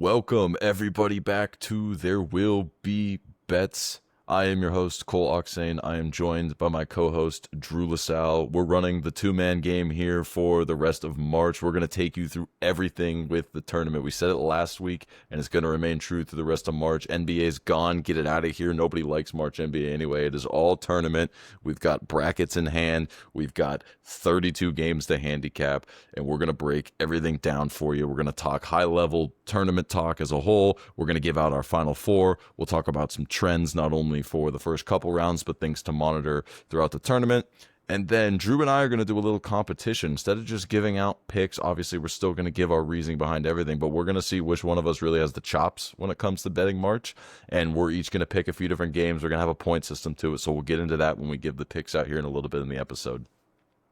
Welcome, everybody, back to There Will Be Bets. I am your host, Cole Oxane. I am joined by my co-host, Drew LaSalle. We're running the two-man game here for the rest of March. We're going to take you through everything with the tournament. We said it last week, and it's going to remain true through the rest of March. NBA's gone. Get it out of here. Nobody likes March NBA anyway. It is all tournament. We've got brackets in hand. We've got 32 games to handicap, and we're going to break everything down for you. We're going to talk high-level tournament talk as a whole. We're going to give out our Final Four. We'll talk about some trends, not only for the first couple rounds, but things to monitor throughout the tournament. And then Drew and I are going to do a little competition. Instead of just giving out picks, obviously we're still going to give our reasoning behind everything, but we're going to see which one of us really has the chops when it comes to betting March. And we're each going to pick a few different games. We're going to have a point system to it, so we'll get into that when we give the picks out here in a little bit in the episode.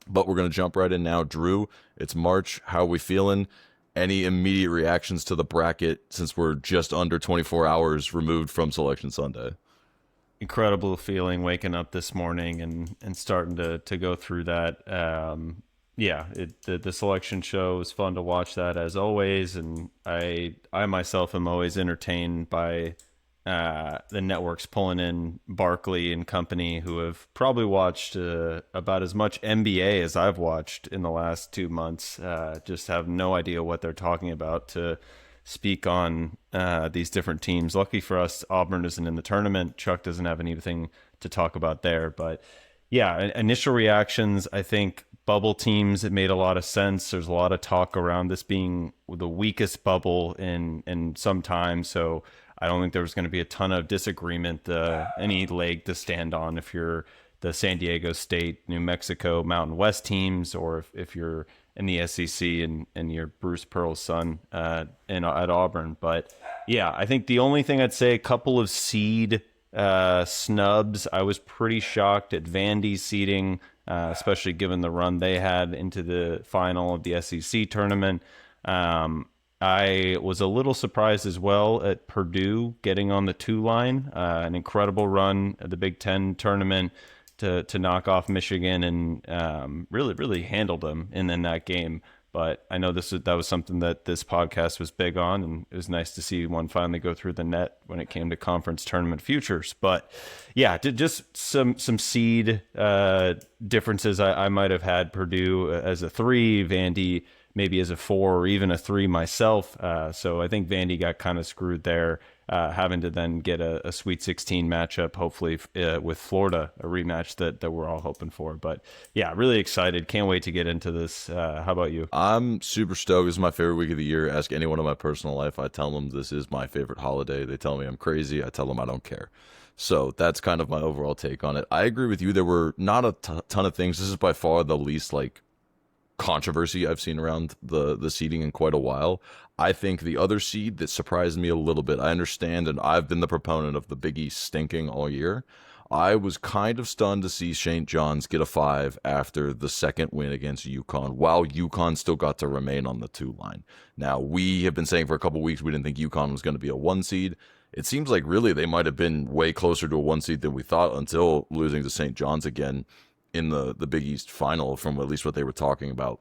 But we're going to jump right in now. Drew, it's March. How are we feeling? Any immediate reactions to the bracket since we're just under 24 hours removed from Selection Sunday? Incredible feeling waking up this morning and starting to go through that. The selection show was fun to watch that as always, and I myself am always entertained by the networks pulling in Barkley and company, who have probably watched about as much NBA as I've watched in the last 2 months. Just have no idea what they're talking about to speak on these different teams. Lucky for us, Auburn isn't in the tournament. Chuck doesn't have anything to talk about there. But yeah, initial reactions, I think bubble teams, it made a lot of sense. There's a lot of talk around this being the weakest bubble in some time. So I don't think there was going to be a ton of disagreement, any leg to stand on if you're the San Diego State, New Mexico, Mountain West teams, or if you're in the SEC and you're Bruce Pearl's son at Auburn. But yeah, I think the only thing I'd say, a couple of seed snubs. I was pretty shocked at Vandy's seeding, especially given the run they had into the final of the SEC tournament. I was a little surprised as well at Purdue getting on the 2 line, an incredible run at the Big Ten tournament to knock off Michigan and really handled them in that game. But I know that was something that this podcast was big on, and it was nice to see one finally go through the net when it came to conference tournament futures. But yeah, just some seed differences. I might have had Purdue as a 3, Vandy maybe as a 4 or even a 3 myself. So I think Vandy got kind of screwed there, having to then get a Sweet 16 matchup, hopefully with Florida, a rematch that we're all hoping for. But yeah, really excited. Can't wait to get into this. How about you? I'm super stoked. This is my favorite week of the year. Ask anyone in my personal life. I tell them this is my favorite holiday. They tell me I'm crazy. I tell them I don't care. So that's kind of my overall take on it. I agree with you. There were not a ton of things. This is by far the least controversy I've seen around the seeding in quite a while. I think the other seed that surprised me a little bit, I understand, and I've been the proponent of the Big East stinking all year. I was kind of stunned to see St. John's get a 5 after the second win against UConn, while UConn still got to remain on the 2 line. Now, we have been saying for a couple weeks we didn't think UConn was going to be a 1 seed. It seems like really they might have been way closer to a 1 seed than we thought until losing to St. John's again in the Big East final, from at least what they were talking about,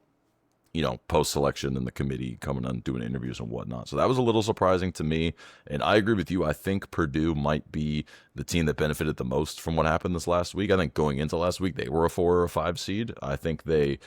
post-selection and the committee coming on doing interviews and whatnot. So that was a little surprising to me. And I agree with you. I think Purdue might be the team that benefited the most from what happened this last week. I think going into last week, they were a 4 or a 5 seed. I think they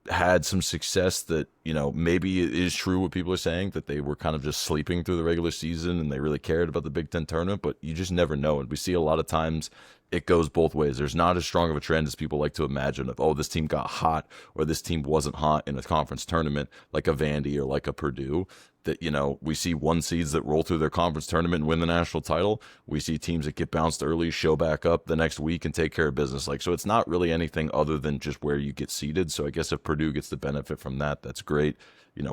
had some success that, maybe it is true what people are saying, that they were kind of just sleeping through the regular season and they really cared about the Big Ten tournament, but you just never know. And we see a lot of times it goes both ways. There's not as strong of a trend as people like to imagine of, this team got hot or this team wasn't hot in a conference tournament like a Vandy or like a Purdue. That, we see 1 seeds that roll through their conference tournament and win the national title. We see teams that get bounced early, show back up the next week and take care of business. So it's not really anything other than just where you get seeded. So I guess if Purdue gets the benefit from that, that's great.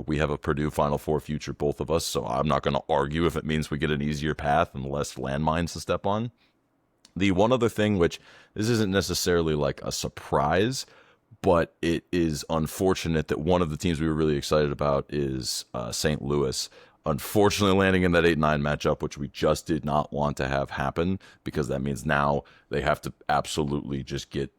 We have a Purdue Final Four future, both of us. So I'm not going to argue if it means we get an easier path and less landmines to step on. The one other thing, which this isn't necessarily like a surprise, but it is unfortunate that one of the teams we were really excited about is St. Louis. Unfortunately, landing in that 8-9 matchup, which we just did not want to have happen, because that means now they have to absolutely just get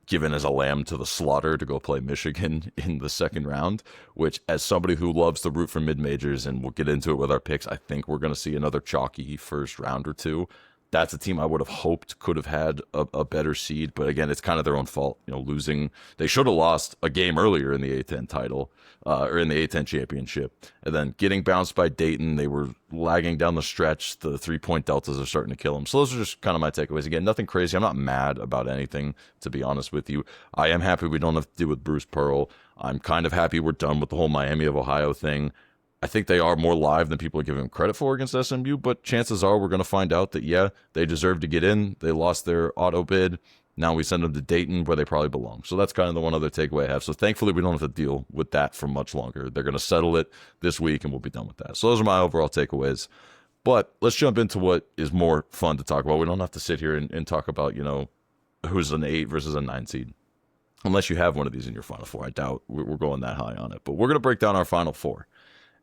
given as a lamb to the slaughter to go play Michigan in the second round, which, as somebody who loves to root for mid-majors, and we'll get into it with our picks, I think we're going to see another chalky first round or two. That's a team I would have hoped could have had a better seed, but again, it's kind of their own fault. Losing, they should have lost a game earlier in the A10 title, or in the A10 championship, and then getting bounced by Dayton. They were lagging down the stretch. The 3-point deltas are starting to kill them. So those are just kind of my takeaways. Again, nothing crazy. I'm not mad about anything, to be honest with you. I am happy we don't have to deal with Bruce Pearl. I'm kind of happy we're done with the whole Miami of Ohio thing. I think they are more live than people are giving them credit for against SMU, but chances are we're going to find out that, yeah, they deserve to get in. They lost their auto bid. Now we send them to Dayton, where they probably belong. So that's kind of the one other takeaway I have. So thankfully, we don't have to deal with that for much longer. They're going to settle it this week, and we'll be done with that. So those are my overall takeaways. But let's jump into what is more fun to talk about. We don't have to sit here and talk about, who's an 8 versus a 9 seed. Unless you have one of these in your Final Four. I doubt we're going that high on it. But we're going to break down our Final Four.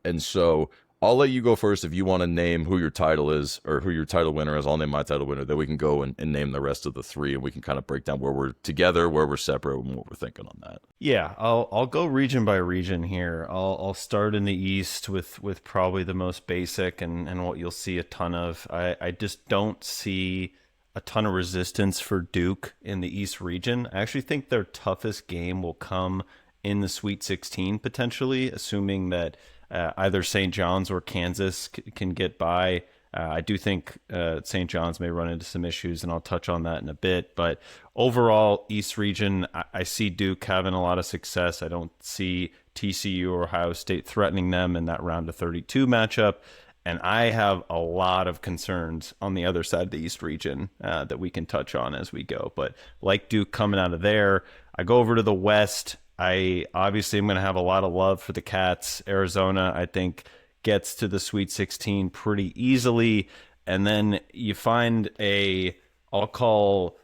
And so I'll let you go first if you want to name who your title is or who your title winner is. I'll name my title winner. Then we can go and name the rest of the three, and we can kind of break down where we're together, where we're separate, and what we're thinking on that. Yeah, I'll go region by region here. I'll start in the East with probably the most basic and what you'll see a ton of. I just don't see a ton of resistance for Duke in the East region. I actually think their toughest game will come in the Sweet 16 potentially, assuming that either St. John's or Kansas can get by. I do think St. John's may run into some issues, and I'll touch on that in a bit. But overall, East region, I see Duke having a lot of success. I don't see TCU or Ohio State threatening them in that round of 32 matchup. And I have a lot of concerns on the other side of the East region that we can touch on as we go. But like Duke coming out of there, I go over to the West. I obviously am going to have a lot of love for the Cats. Arizona, I think, gets to the Sweet 16 pretty easily. And then you find I'll call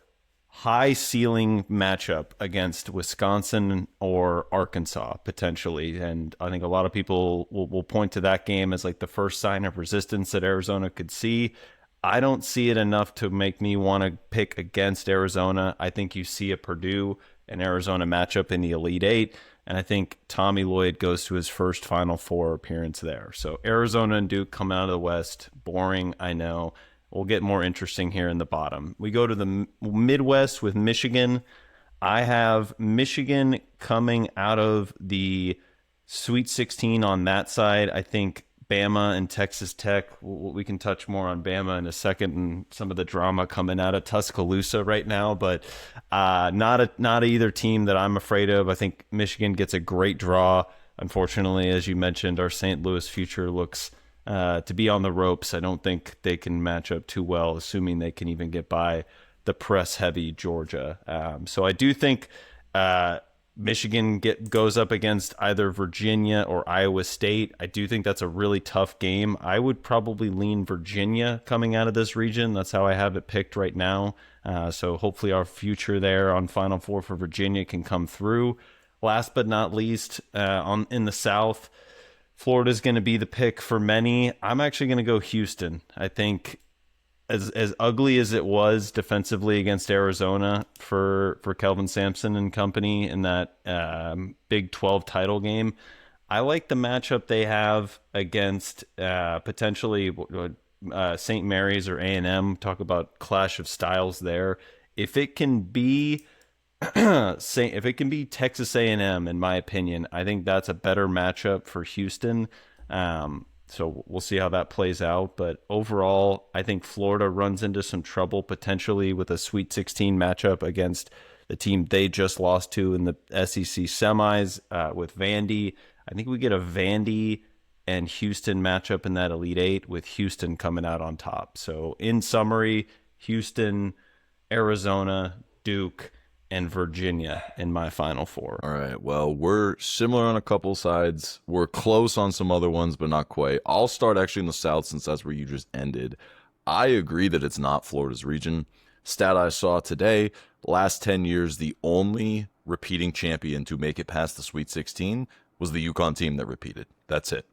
high ceiling matchup against Wisconsin or Arkansas potentially. And I think a lot of people will point to that game as like the first sign of resistance that Arizona could see. I don't see it enough to make me want to pick against Arizona. I think you see a Purdue and Arizona matchup in the Elite Eight, and I think Tommy Lloyd goes to his first Final Four appearance there. So Arizona and Duke come out of the West. Boring, I know. We'll get more interesting here in the bottom. We go to the Midwest with Michigan. I have Michigan coming out of the Sweet 16 on that side. I think Bama and Texas Tech, we can touch more on Bama in a second and some of the drama coming out of Tuscaloosa right now, but not either team that I'm afraid of. I think Michigan gets a great draw. Unfortunately, as you mentioned, our St. Louis future looks to be on the ropes. I don't think they can match up too well, assuming they can even get by the press-heavy Georgia. So I do think Michigan goes up against either Virginia or Iowa State. I do think that's a really tough game. I would probably lean Virginia coming out of this region. That's how I have it picked right now. So hopefully our future there on Final Four for Virginia can come through. Last but not least, in the South, Florida's going to be the pick for many. I'm actually going to go Houston. I think as ugly as it was defensively against Arizona for Kelvin Sampson and company in that Big 12 title game, I like the matchup they have against potentially St. Mary's or A&M. Talk about clash of styles there. If it can be Texas A&M, in my opinion, I think that's a better matchup for Houston. So we'll see how that plays out. But overall, I think Florida runs into some trouble potentially with a Sweet 16 matchup against the team they just lost to in the SEC semis with Vandy. I think we get a Vandy and Houston matchup in that Elite Eight with Houston coming out on top. So in summary, Houston, Arizona, Duke, and Virginia in my Final Four. All right. Well, we're similar on a couple sides. We're close on some other ones, but not quite. I'll start actually in the South since that's where you just ended. I agree that it's not Florida's region. Stat I saw today, last 10 years, the only repeating champion to make it past the Sweet 16 was the UConn team that repeated. That's it.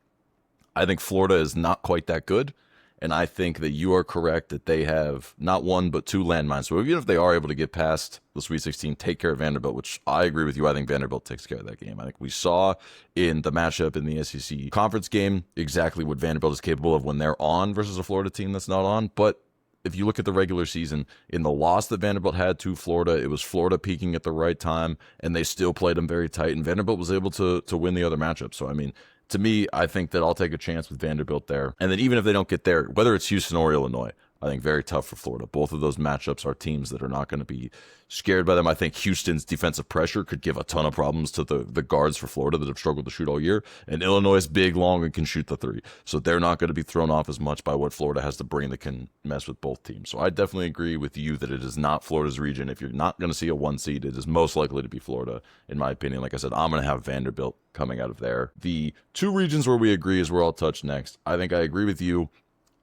I think Florida is not quite that good. And I think that you are correct that they have not one, but two landmines. So even if they are able to get past the Sweet 16, take care of Vanderbilt, which I agree with you. I think Vanderbilt takes care of that game. I think we saw in the matchup in the SEC conference game exactly what Vanderbilt is capable of when they're on versus a Florida team that's not on. But if you look at the regular season, in the loss that Vanderbilt had to Florida, it was Florida peaking at the right time, and they still played them very tight, and Vanderbilt was able to win the other matchup. So, I mean, to me, I think that I'll take a chance with Vanderbilt there. And then even if they don't get there, whether it's Houston or Illinois, I think very tough for Florida. Both of those matchups are teams that are not going to be scared by them. I think Houston's defensive pressure could give a ton of problems to the guards for Florida that have struggled to shoot all year. And Illinois is big, long, and can shoot the three. So they're not going to be thrown off as much by what Florida has to bring that can mess with both teams. So I definitely agree with you that it is not Florida's region. If you're not going to see a one seed, it is most likely to be Florida, in my opinion. Like I said, I'm going to have Vanderbilt coming out of there. The two regions where we agree is where I'll touch next. I think I agree with you.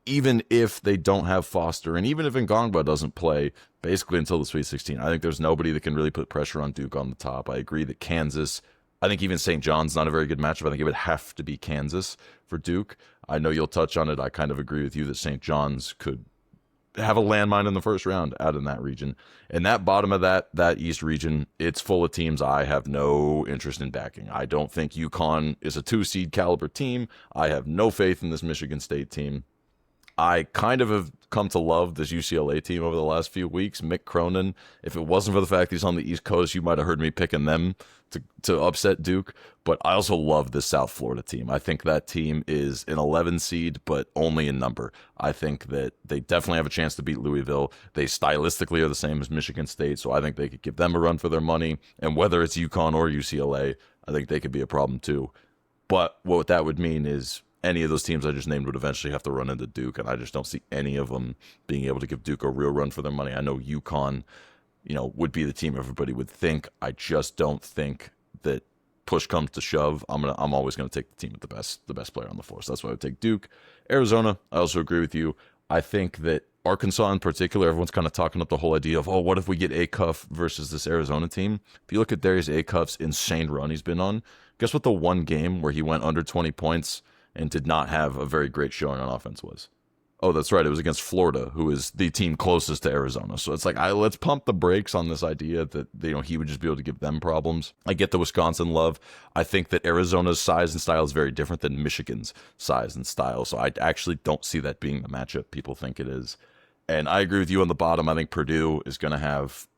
Even if they don't have Foster, and even if Ngongba doesn't play basically until the Sweet 16, I think there's nobody that can really put pressure on Duke on the top. I agree that Kansas, I think even St. John's not a very good matchup. I think it would have to be Kansas for Duke. I know you'll touch on it. I kind of agree with you that St. John's could have a landmine in the first round out in that region. And that bottom of that East region, it's full of teams I have no interest in backing. I don't think UConn is a 2-seed caliber team. I have no faith in this Michigan State team. I kind of have come to love this UCLA team over the last few weeks. Mick Cronin, if it wasn't for the fact he's on the East Coast, you might have heard me picking them to upset Duke. But I also love this South Florida team. I think that team is an 11 seed, but only in number. I think that they definitely have a chance to beat Louisville. They stylistically are the same as Michigan State, so I think they could give them a run for their money. And whether it's UConn or UCLA, I think they could be a problem too. But what that would mean is any of those teams I just named would eventually have to run into Duke, and I just don't see any of them being able to give Duke a real run for their money. I know UConn, would be the team everybody would think. I just don't think that push comes to shove, I'm always gonna take the team with the best player on the floor. So that's why I would take Duke. Arizona, I also agree with you. I think that Arkansas in particular, everyone's kind of talking up the whole idea of, what if we get Acuff versus this Arizona team? If you look at Darius Acuff's insane run he's been on, guess what the one game where he went under 20 points and did not have a very great showing on offense was? Oh, that's right. It was against Florida, who is the team closest to Arizona. So it's like, let's pump the brakes on this idea that he would just be able to give them problems. I get the Wisconsin love. I think that Arizona's size and style is very different than Michigan's size and style. So I actually don't see that being the matchup people think it is. And I agree with you on the bottom. I think Purdue is going to have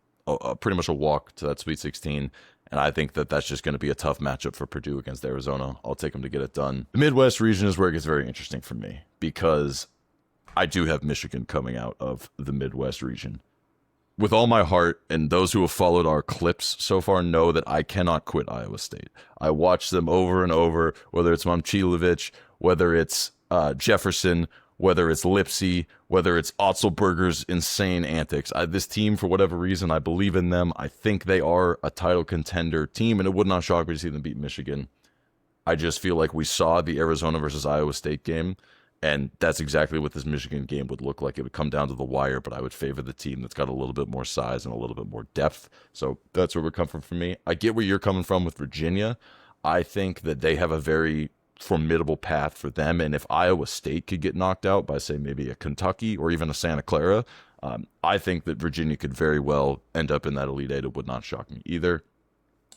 pretty much a walk to that Sweet 16. And I think that that's just going to be a tough matchup for Purdue against Arizona. I'll take them to get it done. The Midwest region is where it gets very interesting for me because I do have Michigan coming out of the Midwest region. With all my heart, and those who have followed our clips so far know that I cannot quit Iowa State. I watch them over and over, whether it's Momcilovic, whether it's Jefferson, whether it's Lipsy, whether it's Otzelberger's insane antics. This team, for whatever reason, I believe in them. I think they are a title contender team, and it would not shock me to see them beat Michigan. I just feel like we saw the Arizona versus Iowa State game, and that's exactly what this Michigan game would look like. It would come down to the wire, but I would favor the team that's got a little bit more size and a little bit more depth. So that's where we're coming from me. I get where you're coming from with Virginia. I think that they have a very formidable path for them, and if Iowa State could get knocked out by, say, maybe a Kentucky or even a Santa Clara, I think that Virginia could very well end up in that Elite Eight. It would not shock me either.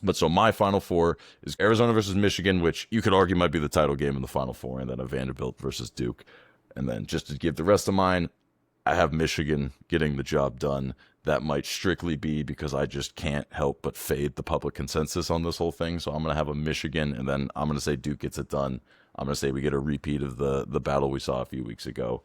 But so my Final Four is Arizona versus Michigan, which you could argue might be the title game in the Final Four, and then a Vanderbilt versus Duke. And then just to give the rest of mine, I have Michigan getting the job done. That might strictly be because I just can't help but fade the public consensus on this whole thing. So I'm going to have a Michigan, and then I'm going to say Duke gets it done. I'm going to say we get a repeat of the battle we saw a few weeks ago.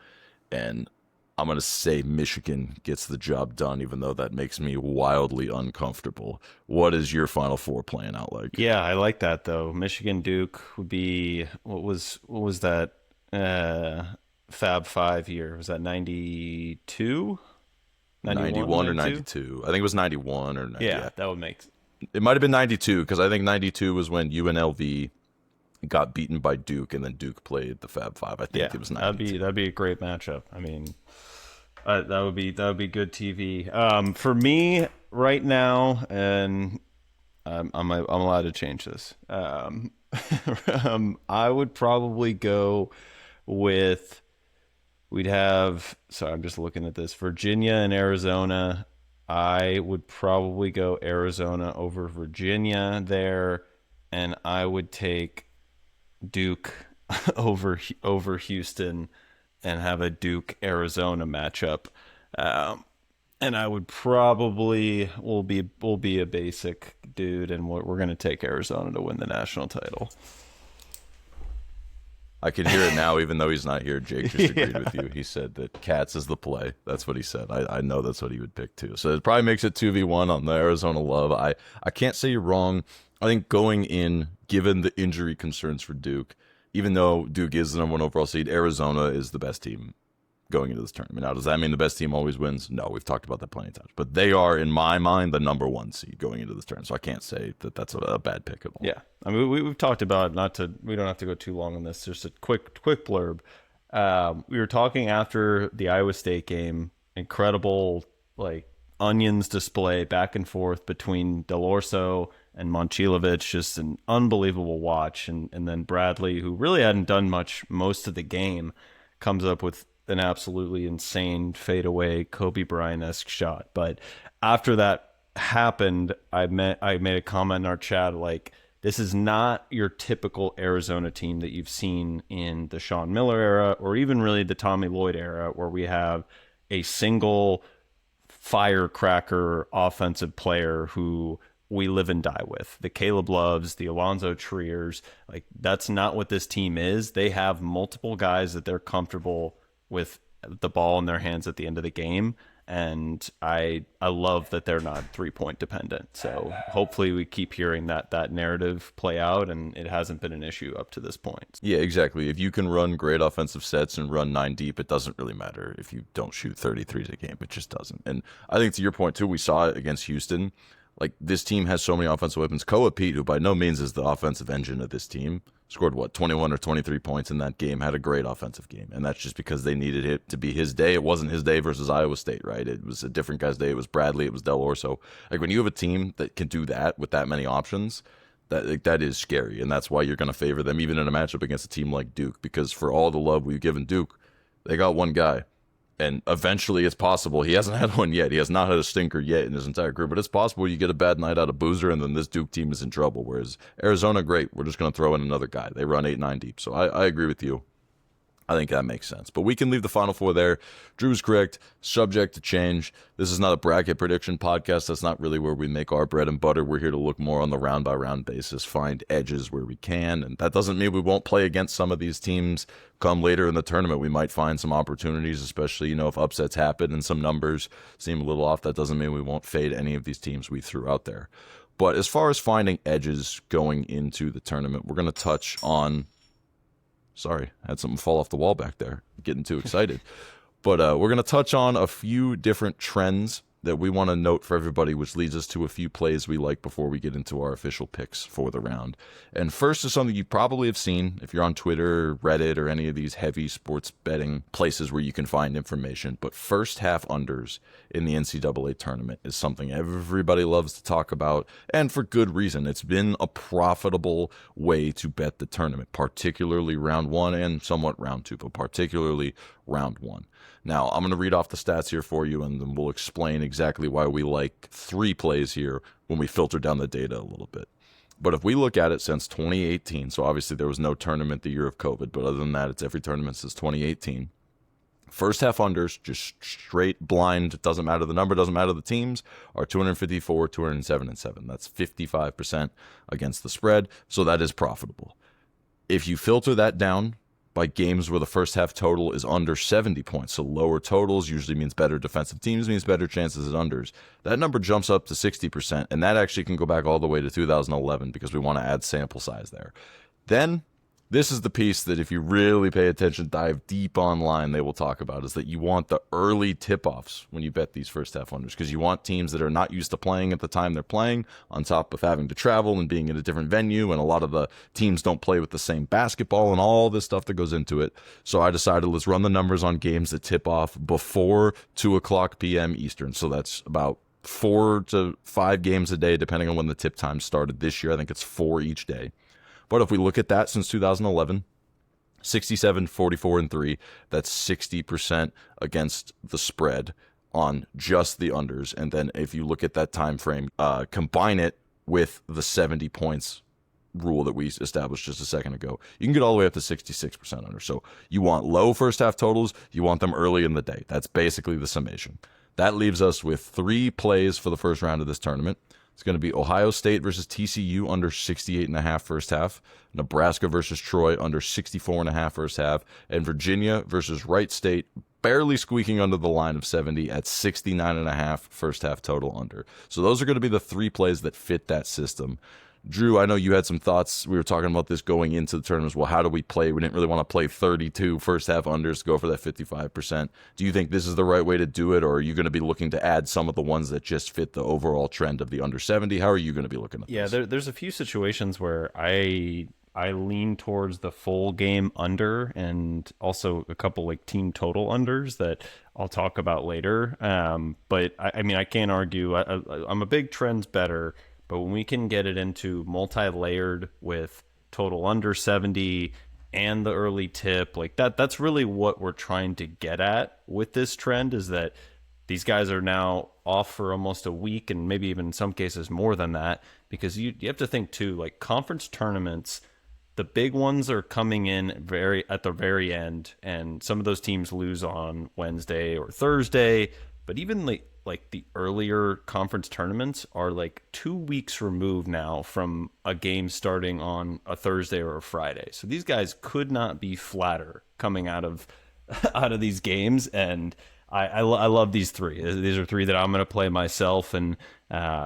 And I'm going to say Michigan gets the job done, even though that makes me wildly uncomfortable. What is your Final Four playing out like? Yeah, I like that though. Michigan Duke would be what was that Fab 5 year? Was that 92? 91 or 92? I think it was 91 or 90. Yeah, that would make it might have been 92 because I think 92 was when UNLV got beaten by Duke, and then Duke played the Fab Five. I think it was 92. That'd be a great matchup. I mean, that would be good TV. For me right now, and I'm allowed to change this. I would probably go with We'd have, sorry, I'm just looking at this, Virginia and Arizona. I would probably go Arizona over Virginia there, and I would take Duke over Houston and have a Duke Arizona matchup. Um, and I would probably will be a basic dude, and we're going to take Arizona to win the national title. I can hear it now, even though he's not here. Jake just agreed Yeah. with you. He said that Cats is the play. That's what he said. I know that's what he would pick too. So it probably makes it 2v1 on the Arizona love. I can't say you're wrong. I think going in, given the injury concerns for Duke, even though Duke is the number one overall seed, Arizona is the best team going into this tournament. Now, does that mean the best team always wins? No, we've talked about that plenty of times. But they are, in my mind, the number one seed going into this tournament. So I can't say that that's a bad pick at all. Yeah, I mean we've talked about, not to, we don't have to go too long on this. Just a quick blurb. We were talking after the Iowa State game. Incredible, like, onions display back and forth between Delorso and Momcilovic. Just an unbelievable watch. And then Bradley, who really hadn't done much most of the game, comes up with an absolutely insane fadeaway Kobe Bryant-esque shot. But after that happened, I made a comment in our chat like, this is not your typical Arizona team that you've seen in the Sean Miller era, or even really the Tommy Lloyd era, where we have a single firecracker offensive player who we live and die with. The Caleb Loves, the Alonzo Triers, like, that's not what this team is. They have multiple guys that they're comfortable with the ball in their hands at the end of the game. And I love that they're not 3-point dependent. So hopefully we keep hearing that narrative play out, and it hasn't been an issue up to this point. Yeah, exactly. If you can run great offensive sets and run 9 deep, it doesn't really matter if you don't shoot 33s a game. It just doesn't. And I think to your point, too, we saw it against Houston. Like, this team has so many offensive weapons. Koa Pete, who by no means is the offensive engine of this team, scored, 21 or 23 points in that game, had a great offensive game. And that's just because they needed it to be his day. It wasn't his day versus Iowa State, right? It was a different guy's day. It was Bradley. It was Del Orso. Like, when you have a team that can do that with that many options, that is scary. And that's why you're going to favor them, even in a matchup against a team like Duke, because for all the love we've given Duke, they got one guy. And eventually it's possible. He hasn't had one yet. He has not had a stinker yet in his entire career. But it's possible you get a bad night out of Boozer, and then this Duke team is in trouble. Whereas Arizona, great. We're just going to throw in another guy. They run 8, 9 deep. So I agree with you. I think that makes sense. But we can leave the Final Four there. Drew's correct. Subject to change. This is not a bracket prediction podcast. That's not really where we make our bread and butter. We're here to look more on the round-by-round basis, find edges where we can. And that doesn't mean we won't play against some of these teams come later in the tournament. We might find some opportunities, especially, if upsets happen and some numbers seem a little off. That doesn't mean we won't fade any of these teams we threw out there. But as far as finding edges going into the tournament, we're going to touch on... Sorry, I had something fall off the wall back there. Getting too excited. But we're going to touch on a few different trends that we want to note for everybody, which leads us to a few plays we like before we get into our official picks for the round. And first is something you probably have seen if you're on Twitter, or Reddit, or any of these heavy sports betting places where you can find information. But first half unders in the NCAA tournament is something everybody loves to talk about, and for good reason. It's been a profitable way to bet the tournament, particularly round one and somewhat round two, but particularly round one. Now, I'm going to read off the stats here for you, and then we'll explain exactly why we like 3 plays here when we filter down the data a little bit. But if we look at it since 2018, so obviously there was no tournament the year of COVID, but other than that, it's every tournament since 2018. First half unders, just straight blind, it doesn't matter the number, doesn't matter the teams, are 254, 207, and 7. That's 55% against the spread, so that is profitable. If you filter that down by games where the first half total is under 70 points, so lower totals usually means better defensive teams, means better chances at unders, that number jumps up to 60%, and that actually can go back all the way to 2011 because we want to add sample size there. Then this is the piece that, if you really pay attention, dive deep online, they will talk about, is that you want the early tip-offs when you bet these first half unders, because you want teams that are not used to playing at the time they're playing, on top of having to travel and being in a different venue, and a lot of the teams don't play with the same basketball and all this stuff that goes into it. So I decided, let's run the numbers on games that tip off before 2 o'clock p.m. Eastern. So that's about 4 to 5 games a day, depending on when the tip time started this year. I think it's 4 each day. But if we look at that since 2011, 67, 44, and 3. That's 60% against the spread on just the unders. And then if you look at that time frame, combine it with the 70 points rule that we established just a second ago, you can get all the way up to 66% under. So you want low first half totals, you want them early in the day. That's basically the summation. That leaves us with 3 plays for the first round of this tournament. It's going to be Ohio State versus TCU under 68.5 first half, Nebraska versus Troy under 64.5 first half, and Virginia versus Wright State barely squeaking under the line of 70 at 69.5 first half total under. So those are going to be the 3 plays that fit that system. Drew, I know you had some thoughts. We were talking about this going into the tournament as well. How do we play? We didn't really want to play 32 first half unders to go for that 55%. Do you think this is the right way to do it, or are you going to be looking to add some of the ones that just fit the overall trend of the under 70? How are you going to be looking at this? Yeah, there's a few situations where I lean towards the full game under, and also a couple like team total unders that I'll talk about later. But I mean, I can't argue. I'm a big trends better. But when we can get it into multi-layered with total under 70 and the early tip, like that's really what we're trying to get at with this trend, is that these guys are now off for almost a week, and maybe even in some cases more than that, because you have to think too, like conference tournaments, the big ones are coming in at the very end, and some of those teams lose on Wednesday or Thursday. But even like the earlier conference tournaments are like 2 weeks removed now from a game starting on a Thursday or a Friday. So these guys could not be flatter coming out of these games, and I love these 3. These are 3 that I'm going to play myself, and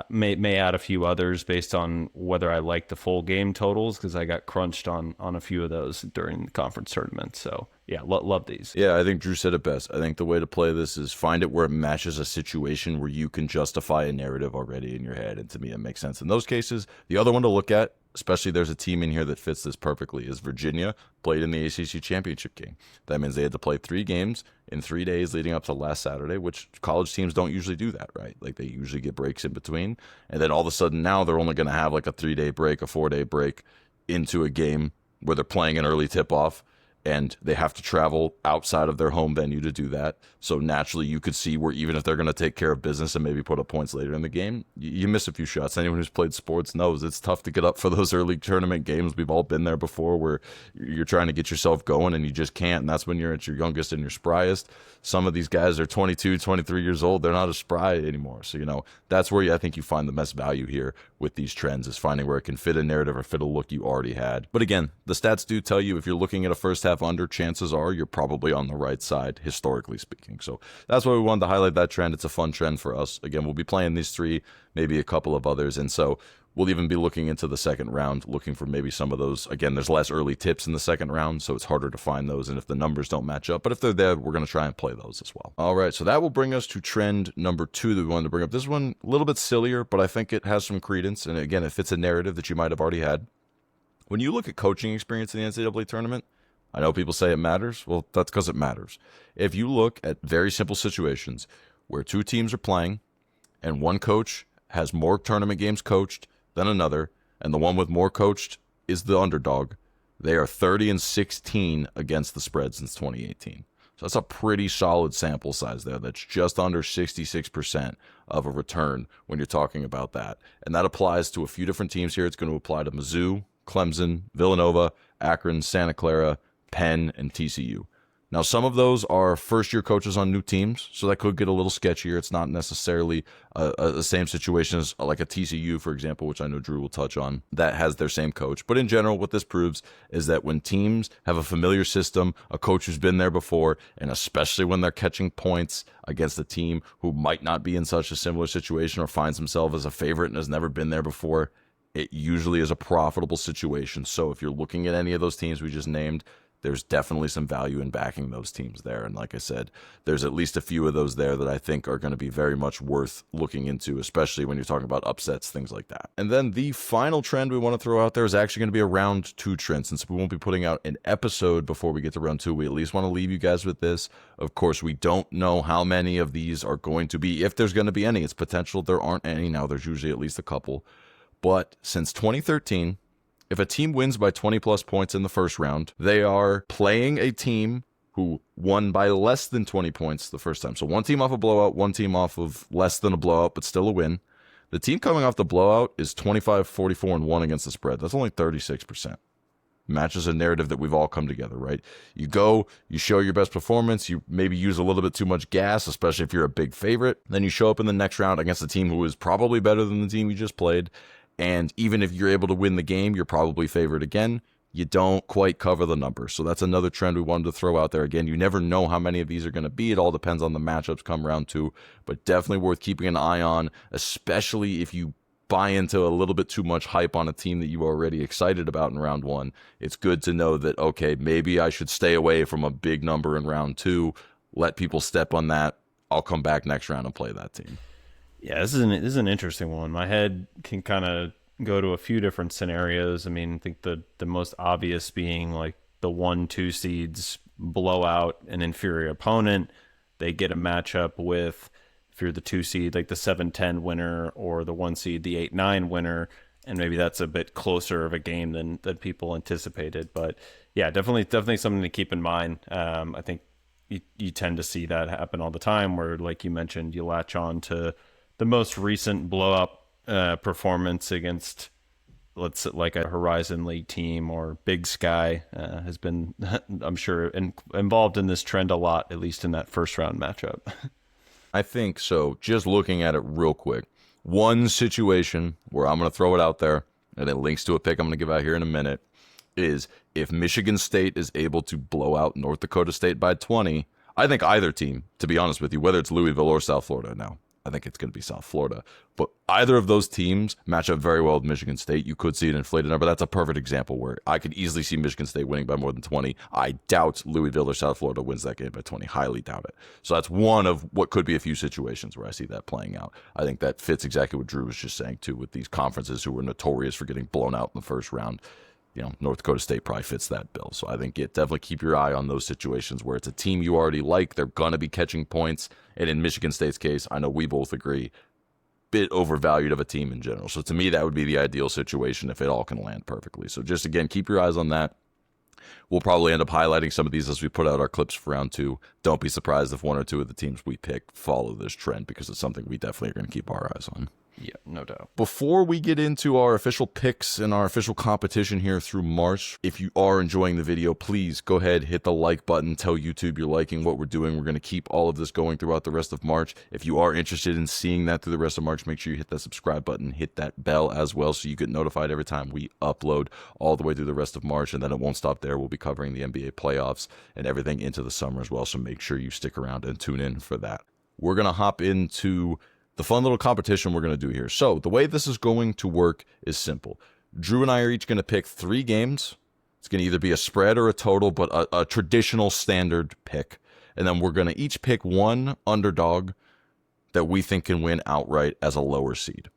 may add a few others based on whether I like the full game totals, because I got crunched on a few of those during the conference tournament. So yeah, love these. Yeah, I think Drew said it best. I think the way to play this is find it where it matches a situation where you can justify a narrative already in your head, and to me it makes sense in those cases. The other one to look at, especially there's a team in here that fits this perfectly, is Virginia played in the ACC championship game. That means they had to play 3 games in 3 days leading up to last Saturday, which college teams don't usually do that, right? Like they usually get breaks in between. And then all of a sudden now they're only going to have like a 3-day break, a 4-day break into a game where they're playing an early tip-off, and they have to travel outside of their home venue to do that. So naturally, you could see where even if they're going to take care of business and maybe put up points later in the game, you miss a few shots. Anyone who's played sports knows it's tough to get up for those early tournament games. We've all been there before, where you're trying to get yourself going and you just can't, and that's when you're at your youngest and your spryest. Some of these guys are 22, 23 years old. They're not as spry anymore. So, that's where I think you find the best value here with these trends, is finding where it can fit a narrative or fit a look you already had. But again, the stats do tell you if you're looking at a first half under, chances are you're probably on the right side, historically speaking. So that's why we wanted to highlight that trend. It's a fun trend for us. Again, we'll be playing these 3, maybe a couple of others. And so we'll even be looking into the second round, looking for maybe some of those. Again, there's less early tips in the second round, so it's harder to find those. And if the numbers don't match up, but if they're there, we're going to try and play those as well. All right, so that will bring us to trend number 2 that we wanted to bring up. This one, a little bit sillier, but I think it has some credence. And again, it fits a narrative that you might have already had. When you look at coaching experience in the NCAA tournament, I know people say it matters. Well, that's because it matters. If you look at very simple situations where 2 teams are playing and one coach has more tournament games coached than another, and the one with more coached is the underdog, they are 30-16 against the spread since 2018. So that's a pretty solid sample size there. That's just under 66% of a return when you're talking about that. And that applies to a few different teams here. It's going to apply to Mizzou, Clemson, Villanova, Akron, Santa Clara, Penn, and TCU. Now, some of those are first-year coaches on new teams, so that could get a little sketchier. It's not necessarily the same situation as like a TCU, for example, which I know Drew will touch on, that has their same coach. But in general, what this proves is that when teams have a familiar system, a coach who's been there before, and especially when they're catching points against a team who might not be in such a similar situation or finds himself as a favorite and has never been there before, it usually is a profitable situation. So if you're looking at any of those teams we just named, there's definitely some value in backing those teams there. And like I said, there's at least a few of those there that I think are going to be very much worth looking into, especially when you're talking about upsets, things like that. And then the final trend we want to throw out there is actually going to be a round 2 trend. Since we won't be putting out an episode before we get to round 2, we at least want to leave you guys with this. Of course, we don't know how many of these are going to be, if there's going to be any. It's potential there aren't any. Now there's usually at least a couple. But since 2013, If a team wins by 20 plus points in the first round, they are playing a team who won by less than 20 points the first time. So one team off a blowout, one team off of less than a blowout, but still a win. The team coming off the blowout is 25, 44, and 1 against the spread. That's only 36%. Matches a narrative that we've all come together, right? You go, you show your best performance, you maybe use a little bit too much gas, especially if you're a big favorite. Then you show up in the next round against a team who is probably better than the team you just played. And even if you're able to win the game, you're probably favored again. You don't quite cover the number. So that's another trend we wanted to throw out there. Again, you never know how many of these are going to be. It all depends on the matchups come round two, but definitely worth keeping an eye on, especially if you buy into a little bit too much hype on a team that you are already excited about in round one. It's good to know that, okay, maybe I should stay away from a big number in round two, let people step on that. I'll come back next round and play that team. Yeah, this is an interesting one. My head can kind of go to a few different scenarios. I mean, I think the most obvious being like the 1-2 seeds blow out an inferior opponent. They get a matchup with, if you're the 2 seed, like the 7-10 winner, or the 1 seed, the 8-9 winner, and maybe that's a bit closer of a game than people anticipated. But yeah, definitely something to keep in mind. I think you tend to see that happen all the time, where, like you mentioned, you latch on to the most recent blow-up performance against, let's say, like a Horizon League team, or Big Sky has been, I'm sure, involved in this trend a lot, at least in that first round matchup. I think so. Just looking at it real quick, one situation where I'm going to throw it out there, and it links to a pick I'm going to give out here in a minute, is if Michigan State is able to blow out North Dakota State by 20, I think either team, to be honest with you, whether it's Louisville or South Florida now, I think it's going to be South Florida, but either of those teams match up very well with Michigan State. You could see an inflated number. That's a perfect example where I could easily see Michigan State winning by more than 20. I doubt Louisville or South Florida wins that game by 20. Highly doubt it. So that's one of what could be a few situations where I see that playing out. I think that fits exactly what Drew was just saying too, with these conferences who were notorious for getting blown out in the first round. You know, North Dakota State probably fits that bill. So I think definitely keep your eye on those situations where it's a team you already like. They're going to be catching points. And in Michigan State's case, I know we both agree, bit overvalued of a team in general. So to me, that would be the ideal situation if it all can land perfectly. So just, again, keep your eyes on that. We'll probably end up highlighting some of these as we put out our clips for round two. Don't be surprised if one or two of the teams we pick follow this trend, because it's something we definitely are going to keep our eyes on. Yeah, no doubt. Before we get into our official picks and our official competition here through March, if you are enjoying the video, please go ahead, hit the like button, tell YouTube you're liking what we're doing. We're going to keep all of this going throughout the rest of March. If you are interested in seeing that through the rest of March, make sure you hit that subscribe button, hit that bell as well, so you get notified every time we upload all the way through the rest of March. And then it won't stop there. We'll be covering the NBA playoffs and everything into the summer as well, so make sure you stick around and tune in for that. We're going to hop into the fun little competition we're going to do here. So the way this is going to work is simple. Drew and I are each going to pick 3 games. It's going to either be a spread or a total, but a traditional standard pick. And then we're going to each pick one underdog that we think can win outright as a lower seed.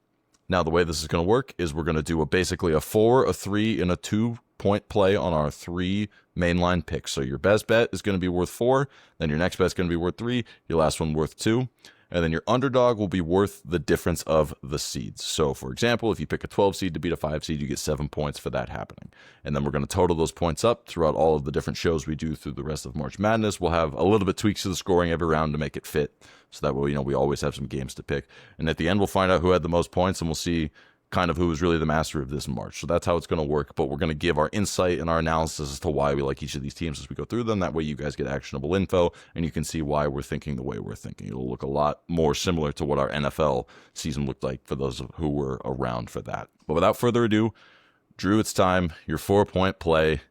Now, the way this is going to work is we're going to do basically a 4, a 3, and a 2-point play on our 3 mainline picks. So your best bet is going to be worth 4, then your next bet is going to be worth 3, your last one worth 2. And then your underdog will be worth the difference of the seeds. So, for example, if you pick a 12 seed to beat a 5 seed, you get 7 points for that happening. And then we're going to total those points up throughout all of the different shows we do through the rest of March Madness. We'll have a little bit tweaks to the scoring every round to make it fit. So that way, we always have some games to pick. And at the end, we'll find out who had the most points, and we'll see kind of who was really the master of this in March. So that's how it's going to work, but we're going to give our insight and our analysis as to why we like each of these teams as we go through them. That way you guys get actionable info, and you can see why we're thinking the way we're thinking. It'll look a lot more similar to what our NFL season looked like for those who were around for that. But without further ado, Drew, it's time. Your 4-point play.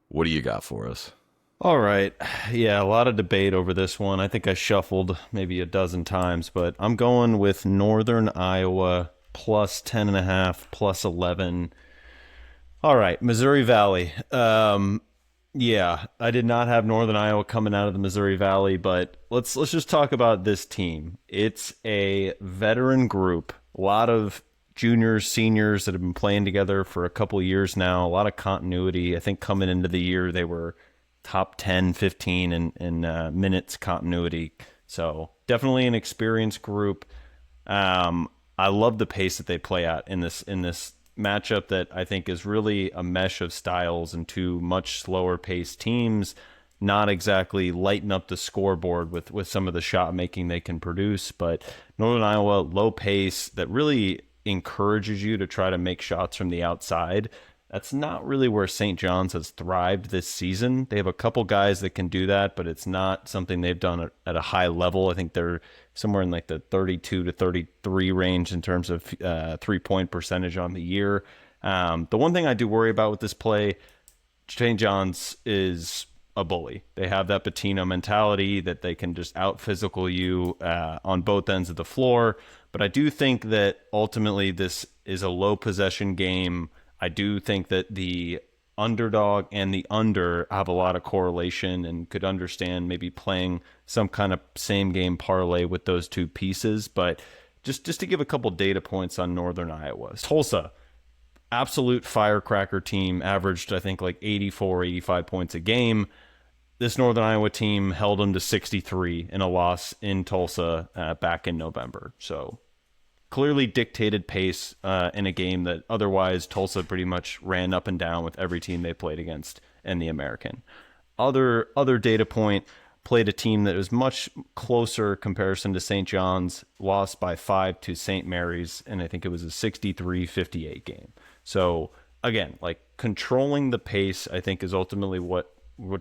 What do you got for us? All right. Yeah, a lot of debate over this one. I think I shuffled maybe a dozen times, but I'm going with Northern Iowa plus 10.5, plus 11. All right, Missouri Valley. Yeah, I did not have Northern Iowa coming out of the Missouri Valley, but let's just talk about this team. It's a veteran group, a lot of juniors, seniors that have been playing together for a couple years now, a lot of continuity. I think coming into the year, they were top 10, 15 in minutes continuity. So definitely an experienced group. I love the pace that they play at in this matchup that I think is really a mesh of styles and two much slower paced teams, not exactly lighten up the scoreboard with some of the shot making they can produce. But Northern Iowa, low pace that really encourages you to try to make shots from the outside. That's not really where St. John's has thrived this season. They have a couple guys that can do that, but it's not something they've done at a high level. I think they're somewhere in like the 32 to 33 range in terms of 3-point percentage on the year. The one thing I do worry about with this play, St. John's is a bully. They have that Patino mentality that they can just out physical you on both ends of the floor. But I do think that ultimately this is a low possession game. I do think that the underdog and the under have a lot of correlation and could understand maybe playing some kind of same game parlay with those two pieces. But just to give a couple data points on Northern Iowa, Tulsa, absolute firecracker team, averaged I think like 84, 85 points a game. This Northern Iowa team held them to 63 in a loss in Tulsa back in November. So clearly dictated pace in a game that otherwise Tulsa pretty much ran up and down with every team they played against in the American. Other data point, played a team that was much closer comparison to St. John's, lost by 5 to St. Mary's, and I think it was a 63-58 game. So again, like controlling the pace, I think is ultimately what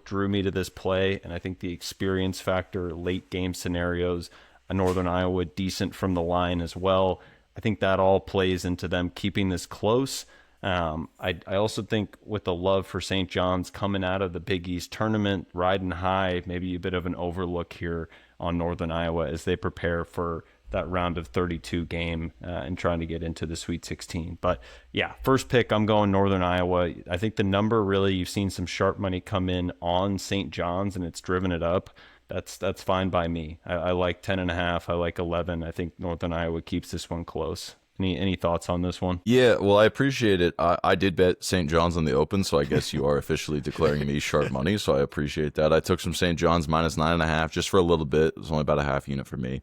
drew me to this play, and I think the experience factor, late game scenarios, a Northern Iowa decent from the line as well. I think that all plays into them keeping this close. I also think with the love for St. John's coming out of the Big East tournament, riding high, maybe a bit of an overlook here on Northern Iowa as they prepare for that round of 32 game and trying to get into the Sweet 16. But yeah, first pick, I'm going Northern Iowa. I think the number really, you've seen some sharp money come in on St. John's and it's driven it up. That's fine by me. I like 10.5. I like 11. I think Northern Iowa keeps this one close. Any thoughts on this one? Yeah, well, I appreciate it. I did bet St. John's on the open, so I guess you are officially declaring me sharp money, so I appreciate that. I took some St. John's minus 9.5 just for a little bit. It was only about a half unit for me.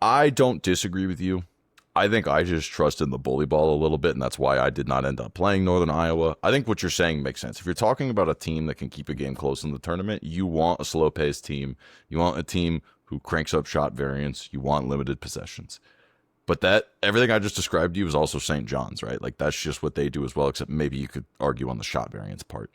I don't disagree with you. I think I just trust in the bully ball a little bit, and that's why I did not end up playing Northern Iowa. I think what you're saying makes sense. If you're talking about a team that can keep a game close in the tournament, you want a slow-paced team. You want a team who cranks up shot variance. You want limited possessions. But that everything I just described to you is also St. John's, right? Like that's just what they do as well, except maybe you could argue on the shot variance part.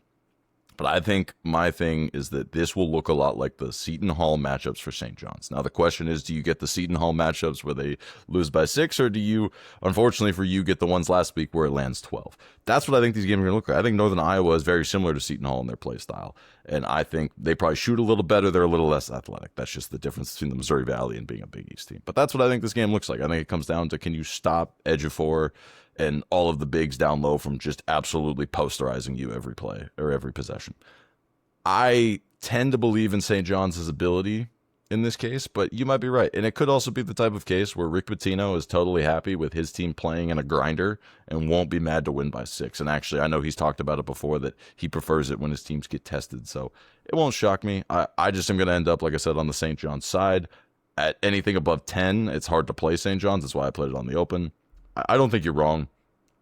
But I think my thing is that this will look a lot like the Seton Hall matchups for St. John's. Now, the question is, do you get the Seton Hall matchups where they lose by 6, or do you, unfortunately for you, get the ones last week where it lands 12? That's what I think these games are going to look like. I think Northern Iowa is very similar to Seton Hall in their play style. And I think they probably shoot a little better. They're a little less athletic. That's just the difference between the Missouri Valley and being a Big East team. But that's what I think this game looks like. I think it comes down to, can you stop edge of 4 and all of the bigs down low from just absolutely posterizing you every play or every possession? I tend to believe in St. John's ability in this case, but you might be right. And it could also be the type of case where Rick Pitino is totally happy with his team playing in a grinder and won't be mad to win by 6. And actually, I know he's talked about it before that he prefers it when his teams get tested. So it won't shock me. I just am going to end up, like I said, on the St. John's side. At anything above 10, it's hard to play St. John's. That's why I played it on the open. I don't think you're wrong.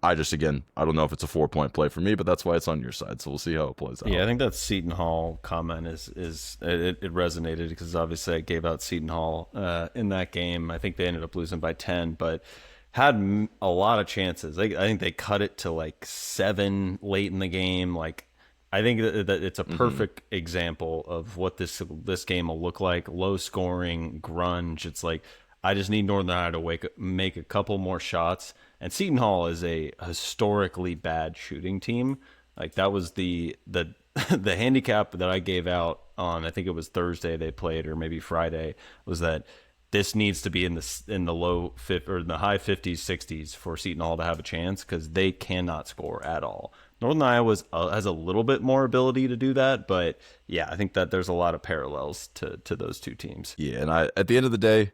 I don't know if it's a 4-point play for me, but that's why it's on your side. So we'll see how it plays out. Yeah, I think that Seton Hall comment it resonated because obviously I gave out Seton Hall in that game. I think they ended up losing by 10, but had a lot of chances. I think they cut it to like 7 late in the game. Like I think that it's a perfect example of what this game will look like. Low scoring, grunge. It's like I just need Northern Iowa to make a couple more shots. And Seton Hall is a historically bad shooting team. Like that was the the handicap that I gave out on, I think it was Thursday they played or maybe Friday, was that this needs to be in the low or in the high 50s, 60s for Seton Hall to have a chance because they cannot score at all. Northern Iowa has a little bit more ability to do that, but yeah, I think that there's a lot of parallels to those two teams. Yeah, and at the end of the day,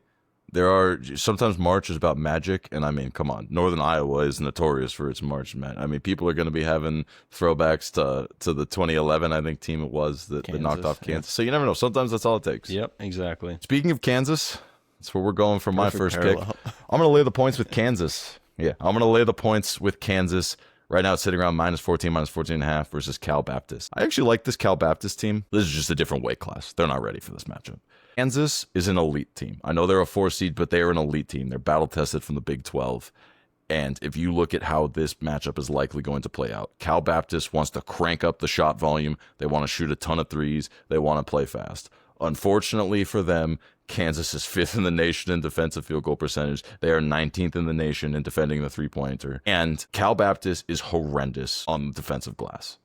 there are sometimes March is about magic, and I mean, come on, Northern Iowa is notorious for its March match. I mean, people are going to be having throwbacks to the 2011, I think, team it was that knocked off Kansas. Yeah. So you never know. Sometimes that's all it takes. Yep, exactly. Speaking of Kansas, that's where we're going for my first pick. I'm going to lay the points with Kansas. Yeah, I'm going to lay the points with Kansas. Right now it's sitting around -14, -14.5 versus Cal Baptist. I actually like this Cal Baptist team. This is just a different weight class. They're not ready for this matchup. Kansas is an elite team. I know they're a 4 seed, but they are an elite team. They're battle tested from the Big 12. And if you look at how this matchup is likely going to play out, Cal Baptist wants to crank up the shot volume. They want to shoot a ton of threes. They want to play fast. Unfortunately for them, Kansas is 5th in the nation in defensive field goal percentage. They are 19th in the nation in defending the three-pointer. And Cal Baptist is horrendous on the defensive glass.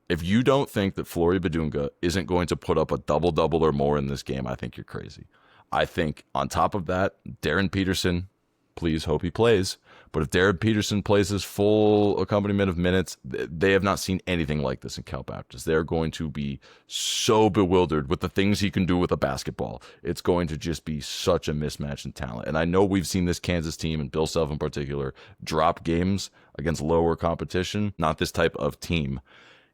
If you don't think that Flory Badunga isn't going to put up a double-double or more in this game, I think you're crazy. I think on top of that, Darren Peterson, please hope he plays. But if Darren Peterson plays his full accompaniment of minutes, they have not seen anything like this in Cal Baptist. They're going to be so bewildered with the things he can do with a basketball. It's going to just be such a mismatch in talent. And I know we've seen this Kansas team, and Bill Self in particular, drop games against lower competition, not this type of team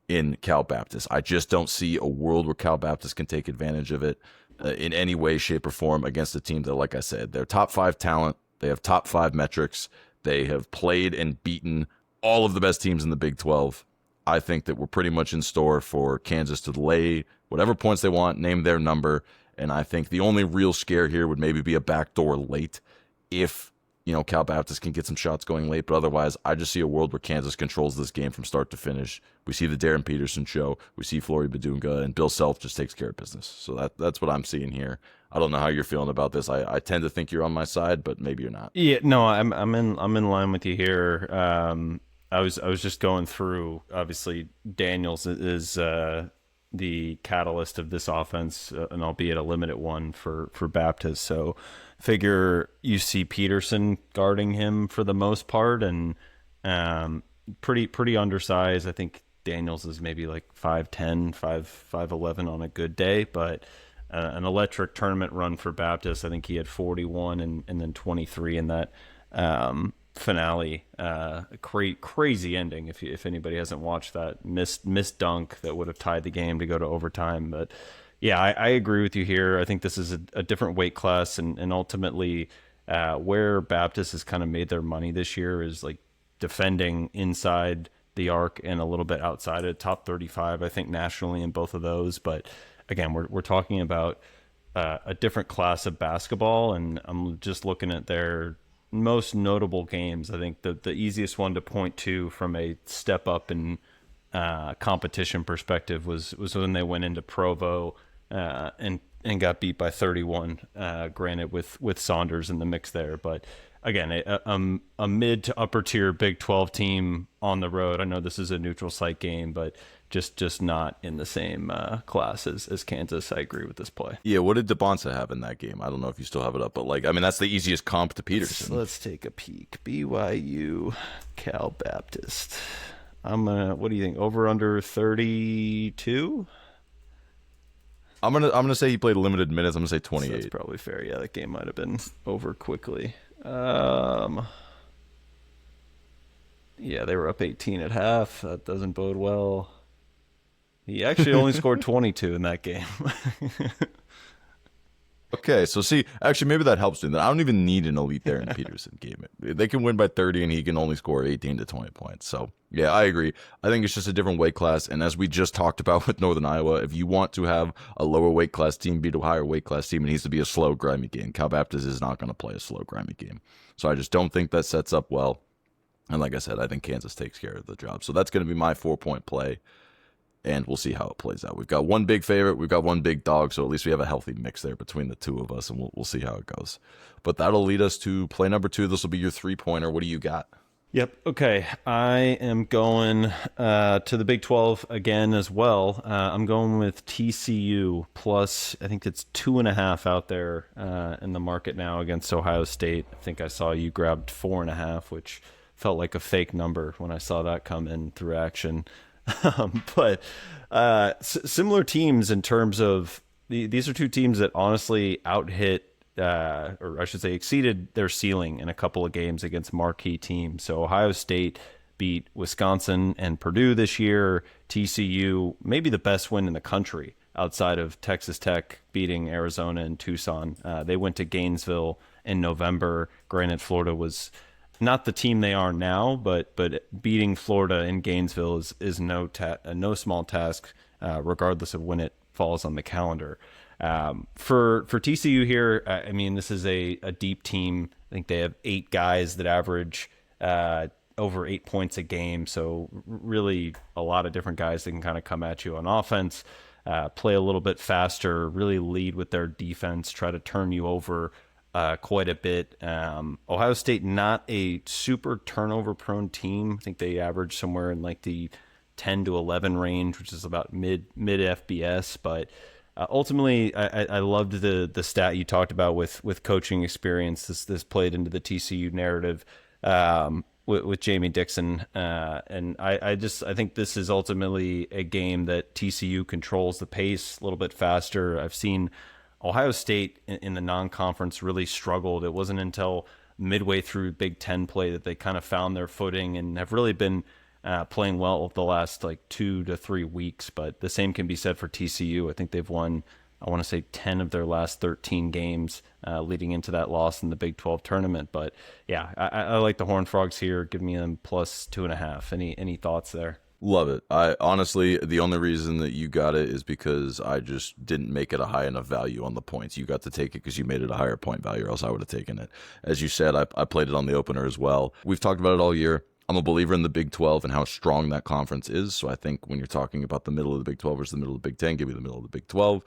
in Cal Baptist. I just don't see a world where Cal Baptist can take advantage of it in any way, shape, or form against a team that, like I said, they're top 5 talent. They have top 5 metrics. They have played and beaten all of the best teams in the Big 12. I think that we're pretty much in store for Kansas to lay whatever points they want, name their number, and I think the only real scare here would maybe be a backdoor late if, Cal Baptist can get some shots going late, but otherwise I just see a world where Kansas controls this game from start to finish. We see the Darren Peterson show, we see Flory Badunga, and Bill Self just takes care of business. So that's what I'm seeing here. I don't know how you're feeling about this. I tend to think you're on my side, but maybe you're not. Yeah, no, I'm in line with you here. I was just going through. Obviously, Daniels is the catalyst of this offense, and albeit a limited one for Baptist. So, figure you see Peterson guarding him for the most part, and pretty undersized. I think Daniels is maybe like 5'10", 5'11" on a good day, but an electric tournament run for Baptist. I think he had 41 and then 23 in that finale. Crazy ending. If anybody hasn't watched that, missed dunk that would have tied the game to go to overtime. But yeah, I agree with you here. I think this is a different weight class, and ultimately where Baptist has kind of made their money this year is like defending inside the arc and a little bit outside of top 35, I think, nationally in both of those. But again, we're talking about a different class of basketball, and I'm just looking at their most notable games. I think the easiest one to point to from a step up in competition perspective was when they went into Provo and got beat by 31. Granted, with Saunders in the mix there, but again, a mid to upper tier Big 12 team on the road. I know this is a neutral site game, but just not in the same class as Kansas. I agree with this play. Yeah, what did DeBonsa have in that game? I don't know if you still have it up, but that's the easiest comp to Peterson. Let's take a peek. BYU, Cal Baptist. What do you think? Over under 32? I'm gonna say he played limited minutes. I'm gonna say 28. So that's probably fair. Yeah, that game might have been over quickly. Yeah, they were up 18 at half. That doesn't bode well. He actually only scored 22 in that game. Okay, so see, actually, maybe that helps me. I don't even need an elite Darren Peterson game. They can win by 30, and he can only score 18 to 20 points. So, yeah, I agree. I think it's just a different weight class. And as we just talked about with Northern Iowa, if you want to have a lower weight class team beat a higher weight class team, it needs to be a slow, grimy game. Cal Baptist is not going to play a slow, grimy game. So I just don't think that sets up well. And like I said, I think Kansas takes care of the job. So that's going to be my 4-point play. And we'll see how it plays out. We've got one big favorite. We've got one big dog. So at least we have a healthy mix there between the two of us, and we'll see how it goes. But that'll lead us to play number 2. This will be your 3-pointer. What do you got? Yep. Okay. I am going to the Big 12 again as well. I'm going with TCU plus, I think it's 2.5 out there in the market now against Ohio State. I think I saw you grabbed 4.5, which felt like a fake number when I saw that come in through action. But similar teams in terms of these are two teams that honestly out-hit, or I should say exceeded their ceiling in a couple of games against marquee teams. So Ohio State beat Wisconsin and Purdue this year. TCU, maybe the best win in the country outside of Texas Tech beating Arizona and Tucson. They went to Gainesville in November. Granted, Florida was not the team they are now, but beating Florida in Gainesville is no small task, regardless of when it falls on the calendar. For TCU here, I mean, this is a deep team. I think they have 8 guys that average over 8 points a game. So really a lot of different guys that can kind of come at you on offense, play a little bit faster, really lead with their defense, try to turn you over quite a bit. Ohio State, not a super turnover prone team. I think they average somewhere in like the 10 to 11 range, which is about mid FBS. But ultimately, I loved the stat you talked about with coaching experience. This played into the TCU narrative with Jamie Dixon, and I think this is ultimately a game that TCU controls the pace a little bit faster. I've seen Ohio State in the non-conference really struggled. It wasn't until midway through Big Ten play that they kind of found their footing and have really been playing well the last like 2 to 3 weeks. But the same can be said for TCU. I think they've won, I want to say 10 of their last 13 games leading into that loss in the Big 12 tournament. But yeah, I like the Horned Frogs here. Give me them plus 2.5. Any thoughts there? Love it. I honestly, the only reason that you got it is because I just didn't make it a high enough value on the points. You got to take it because you made it a higher point value, or else I would have taken it. As you said, I played it on the opener as well. We've talked about it all year. I'm a believer in the Big 12 and how strong that conference is. So I think when you're talking about the middle of the Big 12 versus the middle of the Big 10, give me the middle of the Big 12.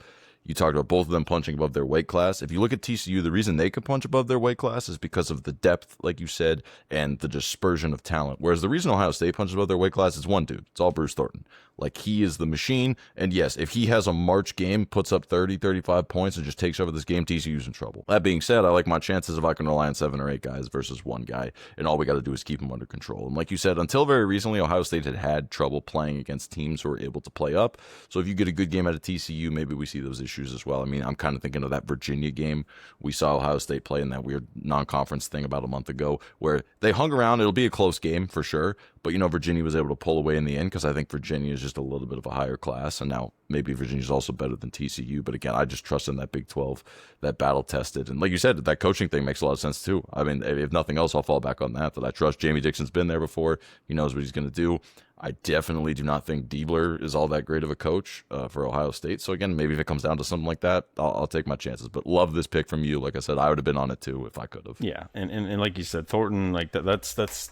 You talked about both of them punching above their weight class. If you look at TCU, the reason they could punch above their weight class is because of the depth, like you said, and the dispersion of talent. Whereas the reason Ohio State punches above their weight class is one dude. It's all Bruce Thornton. Like, he is the machine. And yes, if he has a March game, puts up 30, 35 points, and just takes over this game, TCU's in trouble. That being said, I like my chances if I can rely on 7 or 8 guys versus one guy, and all we got to do is keep him under control. And like you said, until very recently, Ohio State had trouble playing against teams who were able to play up. So if you get a good game out of TCU, maybe we see those issues as well. I mean, I'm kind of thinking of that Virginia game. We saw Ohio State play in that weird non-conference thing about a month ago where they hung around. It'll be a close game for sure. But, Virginia was able to pull away in the end because I think Virginia is just a little bit of a higher class. And now maybe Virginia's also better than TCU. But again, I just trust in that Big 12, that battle tested. And like you said, that coaching thing makes a lot of sense too. I mean, if nothing else, I'll fall back on that I trust. Jamie Dixon's been there before. He knows what he's going to do. I definitely do not think Diebler is all that great of a coach for Ohio State. So again, maybe if it comes down to something like that, I'll take my chances. But love this pick from you. Like I said, I would have been on it too if I could have. Yeah, and like you said, Thornton, like that's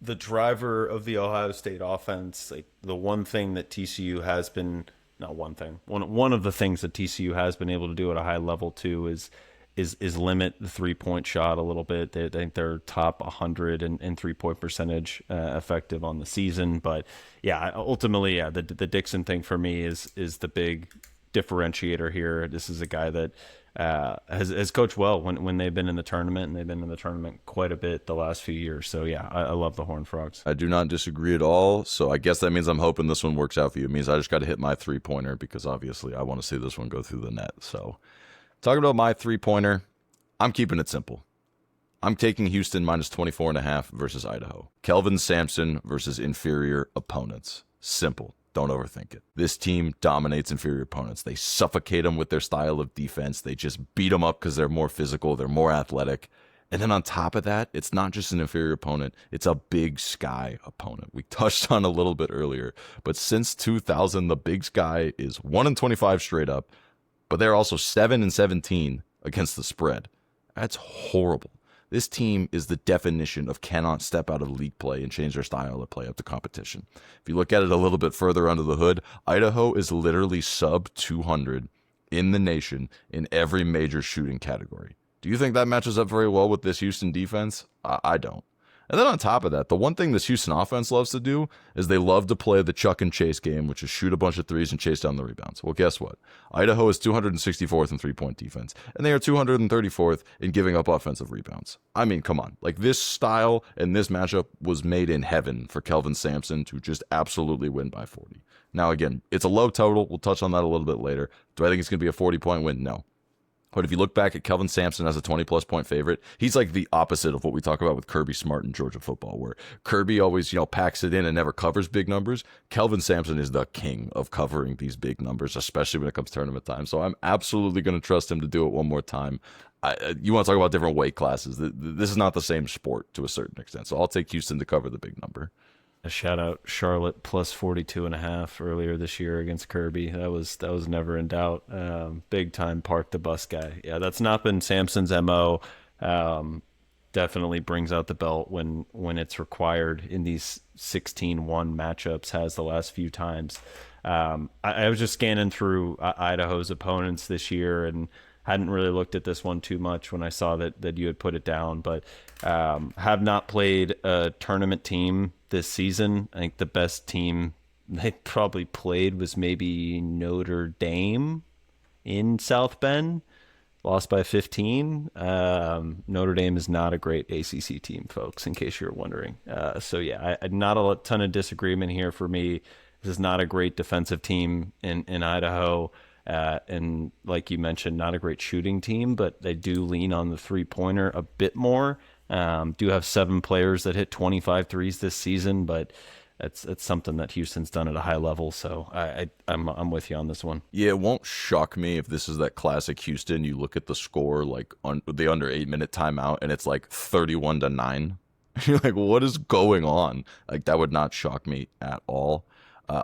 the driver of the Ohio State offense. Like the one thing that TCU has been, not one thing, one of the things that TCU has been able to do at a high level too is limit the 3-point shot a little bit. I think they're top 100 in 3-point percentage effective on the season. But yeah, ultimately, yeah, the Dixon thing for me is the big differentiator here. This is a guy that has coached well when they've been in the tournament, and they've been in the tournament quite a bit the last few years. So yeah, I love the Horned Frogs. I do not disagree at all. So I guess that means I'm hoping this one works out for you. It means I just got to hit my 3-pointer because obviously I want to see this one go through the net. So talking about my 3-pointer, I'm keeping it simple. I'm taking Houston minus 24.5 versus Idaho. Kelvin Sampson versus inferior opponents. Simple. Don't overthink it. This team dominates inferior opponents. They suffocate them with their style of defense. They just beat them up because they're more physical. They're more athletic. And then on top of that, it's not just an inferior opponent. It's a Big Sky opponent. We touched on a little bit earlier. But since 2000, the Big Sky is 1-25 straight up. But they're also 7-17 against the spread. That's horrible. This team is the definition of cannot step out of league play and change their style of play up to competition. If you look at it a little bit further under the hood, Idaho is literally sub 200 in the nation in every major shooting category. Do you think that matches up very well with this Houston defense? I don't. And then on top of that, the one thing this Houston offense loves to do is they love to play the chuck and chase game, which is shoot a bunch of threes and chase down the rebounds. Well, guess what? Idaho is 264th in 3-point defense, and they are 234th in giving up offensive rebounds. I mean, come on. Like, this style and this matchup was made in heaven for Kelvin Sampson to just absolutely win by 40. Now, again, it's a low total. We'll touch on that a little bit later. Do I think it's going to be a 40-point win? No. But if you look back at Kelvin Sampson as a 20-plus point favorite, he's like the opposite of what we talk about with Kirby Smart in Georgia football, where Kirby always, packs it in and never covers big numbers. Kelvin Sampson is the king of covering these big numbers, especially when it comes tournament time. So I'm absolutely going to trust him to do it one more time. You want to talk about different weight classes. This is not the same sport to a certain extent. So I'll take Houston to cover the big number. A shout out Charlotte plus 42.5 earlier this year against Kirby. That was never in doubt. Big time park the bus guy. Yeah, that's not been Sampson's MO. Definitely brings out the belt when it's required in these 16-1 matchups, has the last few times. I was just scanning through Idaho's opponents this year and hadn't really looked at this one too much when I saw that you had put it down, but have not played a tournament team this season. I think the best team they probably played was maybe Notre Dame in South Bend, lost by 15. Notre Dame is not a great ACC team, folks, in case you're wondering. So yeah, not a ton of disagreement here for me. This is not a great defensive team in Idaho. And like you mentioned, not a great shooting team, but they do lean on the three-pointer a bit more. Do have 7 players that hit 25 threes this season, but it's something that Houston's done at a high level. So I'm with you on this one. Yeah, it won't shock me if this is that classic Houston. You look at the score, like the under 8-minute timeout, and it's like 31-9. You're like, what is going on? Like, that would not shock me at all.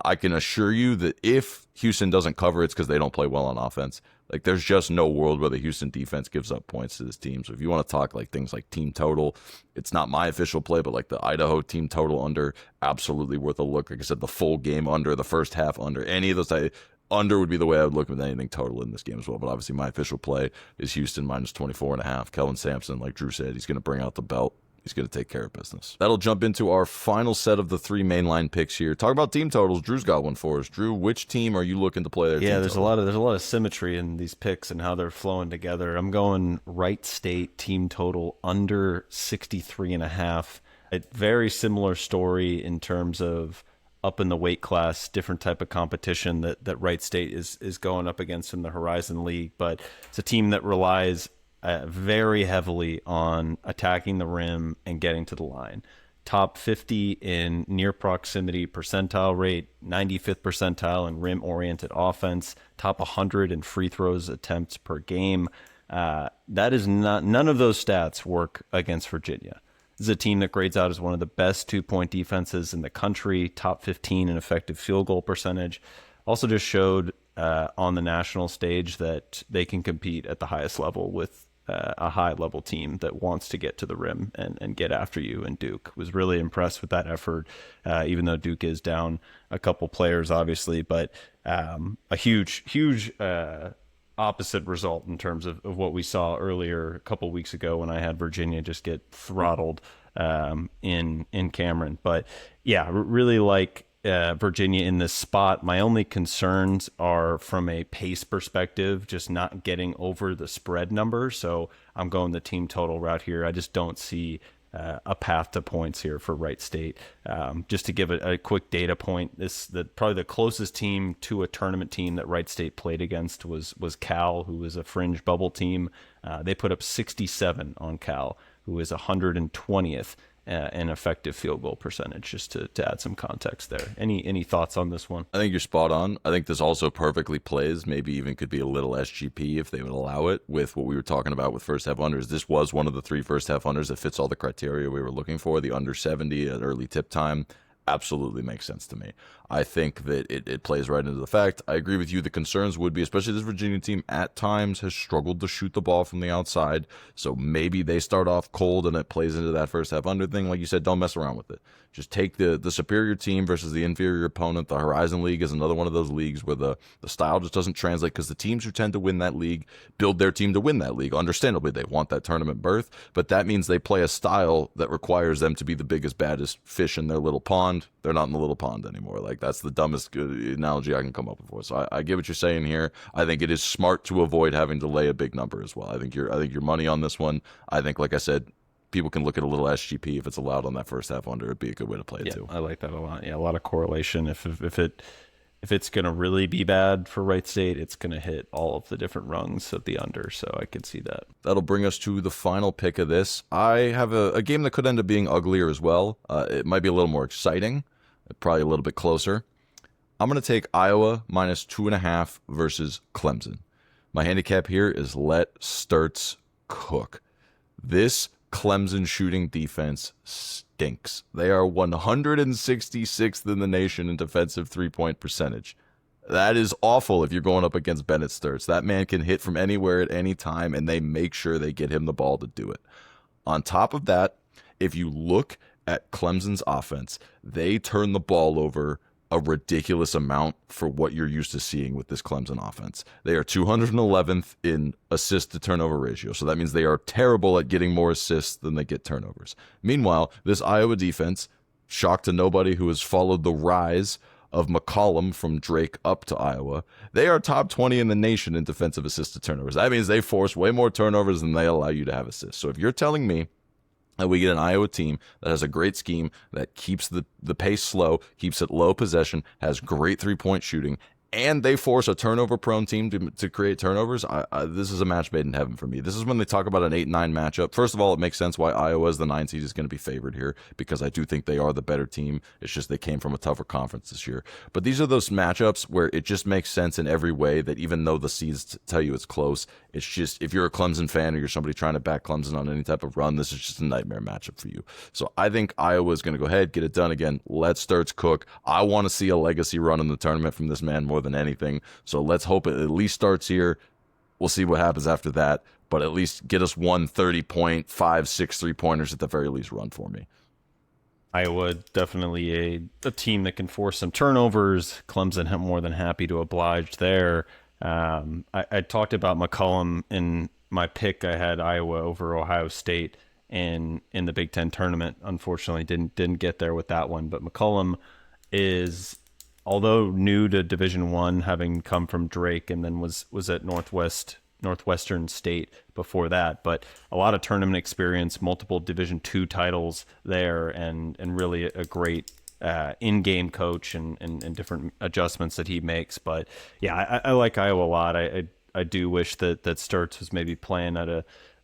I can assure you that if Houston doesn't cover, it's because they don't play well on offense. Like, there's just no world where the Houston defense gives up points to this team. So if you want to talk like things like team total, it's not my official play, but like the Idaho team total under, absolutely worth a look. Like I said, the full game under, the first half under, any of those under would be the way I would look with anything total in this game as well. But obviously my official play is Houston minus 24.5. Kelvin Sampson, like Drew said, he's going to bring out the belt. He's going to take care of business. That'll jump into our final set of the 3 mainline picks here. Talk about team totals. Drew's got one for us. Drew, which team are you looking to play there? Yeah, there's a lot of symmetry in these picks and how they're flowing together. I'm going Wright State team total under 63.5. A very similar story in terms of up in the weight class, different type of competition that Wright State is going up against in the Horizon League, but it's a team that relies very heavily on attacking the rim and getting to the line. Top 50 in near proximity percentile rate, 95th percentile in rim-oriented offense, top 100 in free throws attempts per game. That is none of those stats work against Virginia. This is a team that grades out as one of the best 2-point defenses in the country, top 15 in effective field goal percentage. Also just showed on the national stage that they can compete at the highest level with a high-level team that wants to get to the rim and get after you. And Duke was really impressed with that effort, even though Duke is down a couple players, obviously. But a huge opposite result in terms of what we saw earlier a couple weeks ago when I had Virginia just get throttled in Cameron. But, yeah, really like Virginia in this spot. My only concerns are from a pace perspective, just not getting over the spread number. So I'm going the team total route here. I just don't see a path to points here for Wright State. Just to give a quick data point, probably the closest team to a tournament team that Wright State played against was Cal, who was a fringe bubble team. They put up 67 on Cal, who is 120th an effective field goal percentage, just to add some context there. Any thoughts on this one? I think you're spot on. I think this also perfectly plays, maybe even could be a little SGP if they would allow it, with what we were talking about with first half unders. This was one of the 3 first half unders that fits all the criteria we were looking for. The under 70 at early tip time absolutely makes sense to me. I think that it plays right into the fact. I agree with you. The concerns would be, especially this Virginia team at times has struggled to shoot the ball from the outside. So maybe they start off cold and it plays into that first half under thing. Like you said, don't mess around with it. Just take the superior team versus the inferior opponent. The Horizon League is another one of those leagues where the style just doesn't translate, because the teams who tend to win that league build their team to win that league. Understandably, they want that tournament berth, but that means they play a style that requires them to be the biggest, baddest fish in their little pond. They're not in the little pond anymore. Like, that's the dumbest analogy I can come up with. So I get what you're saying here. I think it is smart to avoid having to lay a big number as well. I think your money on this one. I think, like I said, people can look at a little SGP if it's allowed on that first half under. It'd be a good way to play it too. I like that a lot. Yeah, a lot of correlation. If it if it's going to really be bad for Wright State, it's going to hit all of the different rungs of the under. So I could see that. That'll bring us to the final pick of this. I have a game that could end up being uglier as well. It might be a little more exciting, probably a little bit closer. I'm going to take Iowa minus 2.5 versus Clemson. My handicap here is let Sturts cook. This Clemson shooting defense stinks. They are 166th in the nation in defensive three-point percentage. That is awful if you're going up against Bennett Sturts. That man can hit from anywhere at any time, and they make sure they get him the ball to do it. On top of that, if you look at Clemson's offense, they turn the ball over a ridiculous amount for what you're used to seeing with this Clemson offense. They are 211th in assist to turnover ratio, so that means they are terrible at getting more assists than they get turnovers. Meanwhile, this Iowa defense, shock to nobody who has followed the rise of McCollum from Drake up to Iowa, they are top 20 in the nation in defensive assist to turnovers. That means they force way more turnovers than they allow you to have assists. So if you're telling me and we get an Iowa team that has a great scheme, that keeps the pace slow, keeps it low possession, has great three-point shooting, and they force a turnover-prone team to create turnovers, this is a match made in heaven for me. This is when they talk about an 8-9 matchup. First of all, it makes sense why Iowa as the 9 seed is going to be favored here, because I do think they are the better team. It's just they came from a tougher conference this year. But these are those matchups where it just makes sense in every way, that even though the seeds tell you it's close, it's just, if you're a Clemson fan or you're somebody trying to back Clemson on any type of run, this is just a nightmare matchup for you. So I think Iowa is going to go ahead, get it done again. Let Sturts cook. I want to see a legacy run in the tournament from this man more than anything. So let's hope it at least starts here. We'll see what happens after that, but at least get us 130-point, 5-6 3-pointers at the very least run for me. Iowa, definitely a team that can force some turnovers. Clemson more than happy to oblige there. I talked about McCollum in my pick. I had Iowa over Ohio State in the Big Ten tournament. Unfortunately, didn't get there with that one. But McCollum is, although new to Division I, having come from Drake and then was at Northwestern State before that, but a lot of tournament experience, multiple Division II titles there, and really a great in-game coach and different adjustments that he makes. But yeah, I like Iowa a lot. I do wish that Sturts was maybe playing at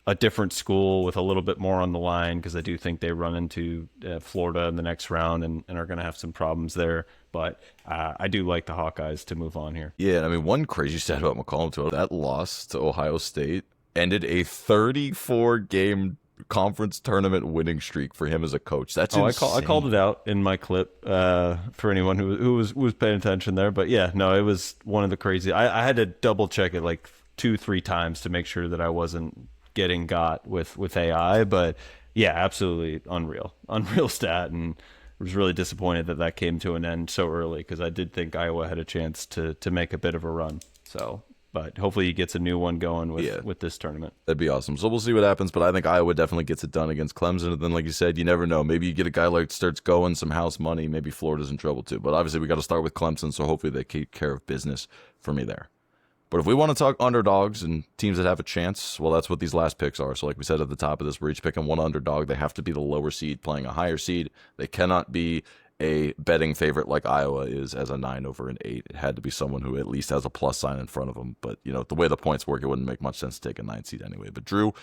a different school with a little bit more on the line, because I do think they run into Florida in the next round and are going to have some problems there. But I do like the Hawkeyes to move on here. Yeah, I mean, one crazy stat about McCollum, too, that loss to Ohio State ended a 34-game conference tournament winning streak for him as a coach. That's insane. I called it out in my clip for anyone who was paying attention there. But yeah, no, it was one of the crazy. I had to double check it like 2-3 times to make sure that I wasn't getting got with AI. But yeah, absolutely unreal stat, and was really disappointed that came to an end so early, because I did think Iowa had a chance to make a bit of a run. So, but hopefully he gets a new one going with this tournament. That'd be awesome. So we'll see what happens, but I think Iowa definitely gets it done against Clemson. And then, like you said, you never know. Maybe you get a guy like starts going, some house money. Maybe Florida's in trouble too. But obviously we got to start with Clemson, so hopefully they keep care of business for me there. But if we want to talk underdogs and teams that have a chance, well, that's what these last picks are. So like we said at the top of this, we're each picking one underdog. They have to be the lower seed playing a higher seed. They cannot be a betting favorite like Iowa is as a 9 over an 8. It had to be someone who at least has a plus sign in front of them. But, you know, the way the points work, it wouldn't make much sense to take a 9 seed anyway. But Drew,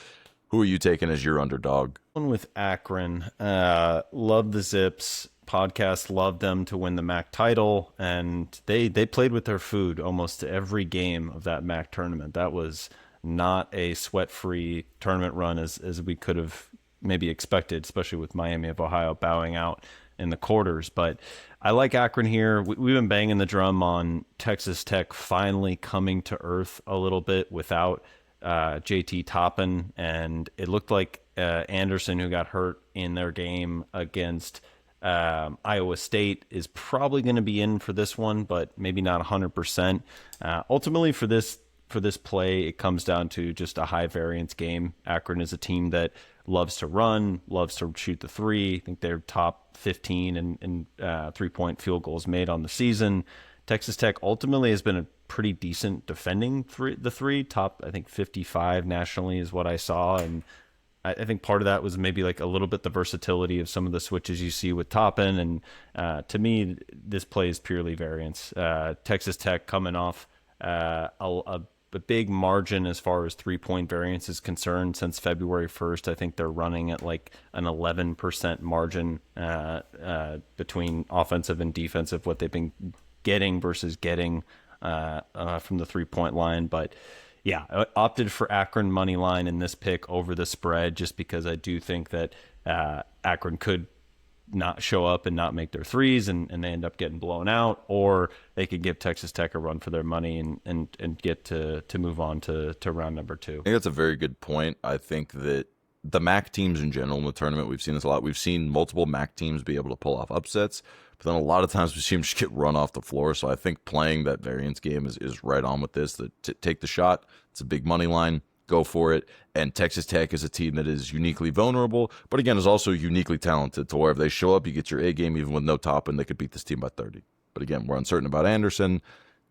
who are you taking as your underdog? One with Akron. Love the Zips. Podcast loved them to win the MAC title, and they played with their food almost every game of that MAC tournament. That was not a sweat-free tournament run as we could have maybe expected, especially with Miami of Ohio bowing out in the quarters. But I like Akron here. We've been banging the drum on Texas Tech finally coming to earth a little bit without JT Toppin, and it looked like Anderson, who got hurt in their game against Iowa State, is probably going to be in for this one, but maybe not 100%. Ultimately, for this play, it comes down to just a high variance game. Akron is a team that loves to run, loves to shoot the three. I think they're top 15 in 3-point field goals made on the season. Texas Tech ultimately has been a pretty decent defending the three. Top, I think 55 nationally is what I saw, and I think part of that was maybe like a little bit the versatility of some of the switches you see with Toppin. And to me, this play is purely variance. Texas Tech coming off a big margin as far as 3-point variance is concerned since February 1st. I think they're running at like an 11% margin between offensive and defensive, what they've been getting versus getting from the 3-point line. But yeah, I opted for Akron money line in this pick over the spread just because I do think that Akron could not show up and not make their threes, and they end up getting blown out, or they could give Texas Tech a run for their money and get to move on to round number 2. I think that's a very good point. I think that the MAC teams in general in the tournament, we've seen this a lot. We've seen multiple MAC teams be able to pull off upsets, but then a lot of times we see them just get run off the floor. So I think playing that variance game is right on with this. Take the shot. It's a big money line. Go for it. And Texas Tech is a team that is uniquely vulnerable, but again, is also uniquely talented to where if they show up, you get your A game, even with no top, and they could beat this team by 30. But again, we're uncertain about Anderson.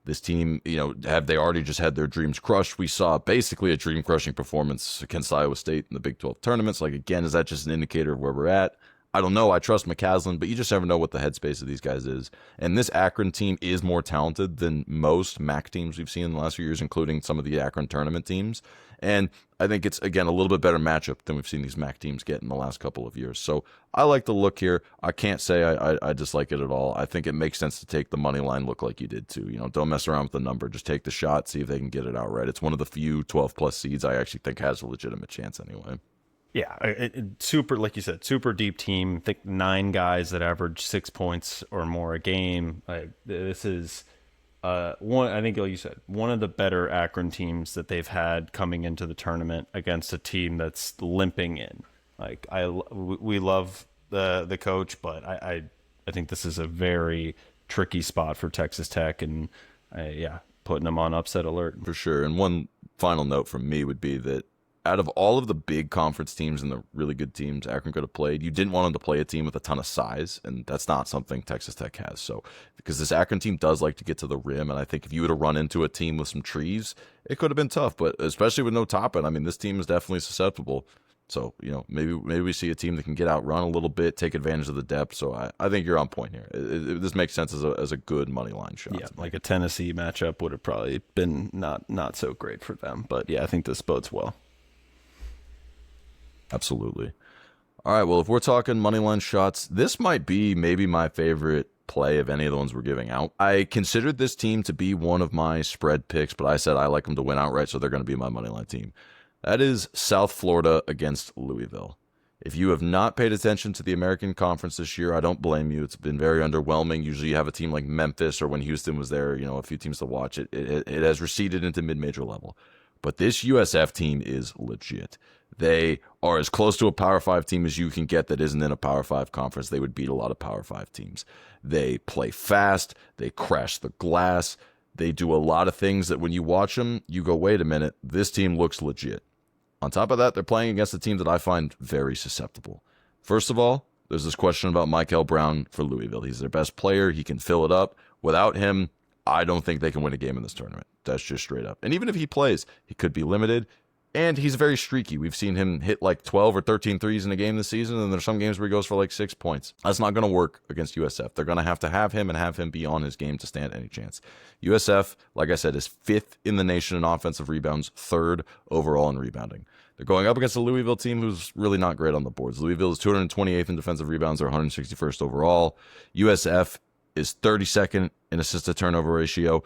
This team, have they already just had their dreams crushed? We saw basically a dream crushing performance against Iowa State in the Big 12 tournaments. Like, again, is that just an indicator of where we're at? I don't know. I trust McCaslin, but you just never know what the headspace of these guys is. And this Akron team is more talented than most MAC teams we've seen in the last few years, including some of the Akron tournament teams. And I think it's, again, a little bit better matchup than we've seen these MAC teams get in the last couple of years. So I like the look here. I can't say I dislike it at all. I think it makes sense to take the money line look like you did too. Don't mess around with the number. Just take the shot, see if they can get it outright. It's one of the few 12-plus seeds I actually think has a legitimate chance anyway. Yeah, super, like you said, super deep team. I think 9 guys that average 6 points or more a game. This is one. I think, like you said, one of the better Akron teams that they've had coming into the tournament against a team that's limping in. Like we love the coach, but I think this is a very tricky spot for Texas Tech, and putting them on upset alert for sure. And one final note from me would be that, out of all of the big conference teams and the really good teams Akron could have played, you didn't want them to play a team with a ton of size, and that's not something Texas Tech has. So, because this Akron team does like to get to the rim, and I think if you would have run into a team with some trees, it could have been tough. But especially with no Toppin, I mean, this team is definitely susceptible. So, maybe we see a team that can get outrun a little bit, take advantage of the depth. So I think you're on point here. This makes sense as a good money line shot. Yeah, like a Tennessee matchup would have probably been not so great for them. But yeah, I think this bodes well. Absolutely. All right, well, if we're talking moneyline shots, this might be maybe my favorite play of any of the ones we're giving out. I considered this team to be one of my spread picks, but I said I like them to win outright, so they're going to be my moneyline team. That is South Florida against Louisville. If you have not paid attention to the American Conference this year, I don't blame you. It's been very underwhelming. Usually you have a team like Memphis, or when Houston was there, a few teams to watch. It has receded into mid-major level. But this USF team is legit. They are as close to a Power 5 team as you can get that isn't in a Power 5 conference. They would beat a lot of Power 5 teams. They play fast. They crash the glass. They do a lot of things that when you watch them, you go, wait a minute, this team looks legit. On top of that, they're playing against a team that I find very susceptible. First of all, there's this question about Michael Brown for Louisville. He's their best player. He can fill it up. Without him, I don't think they can win a game in this tournament. That's just straight up. And even if he plays, he could be limited. And he's very streaky. We've seen him hit like 12 or 13 threes in a game this season, and there's some games where he goes for like 6 points. That's not going to work against USF. They're going to have him and have him be on his game to stand any chance. USF, like I said, is 5th in the nation in offensive rebounds, 3rd overall in rebounding. They're going up against a Louisville team who's really not great on the boards. Louisville is 228th in defensive rebounds. They're 161st overall. USF is 32nd in assist-to-turnover ratio.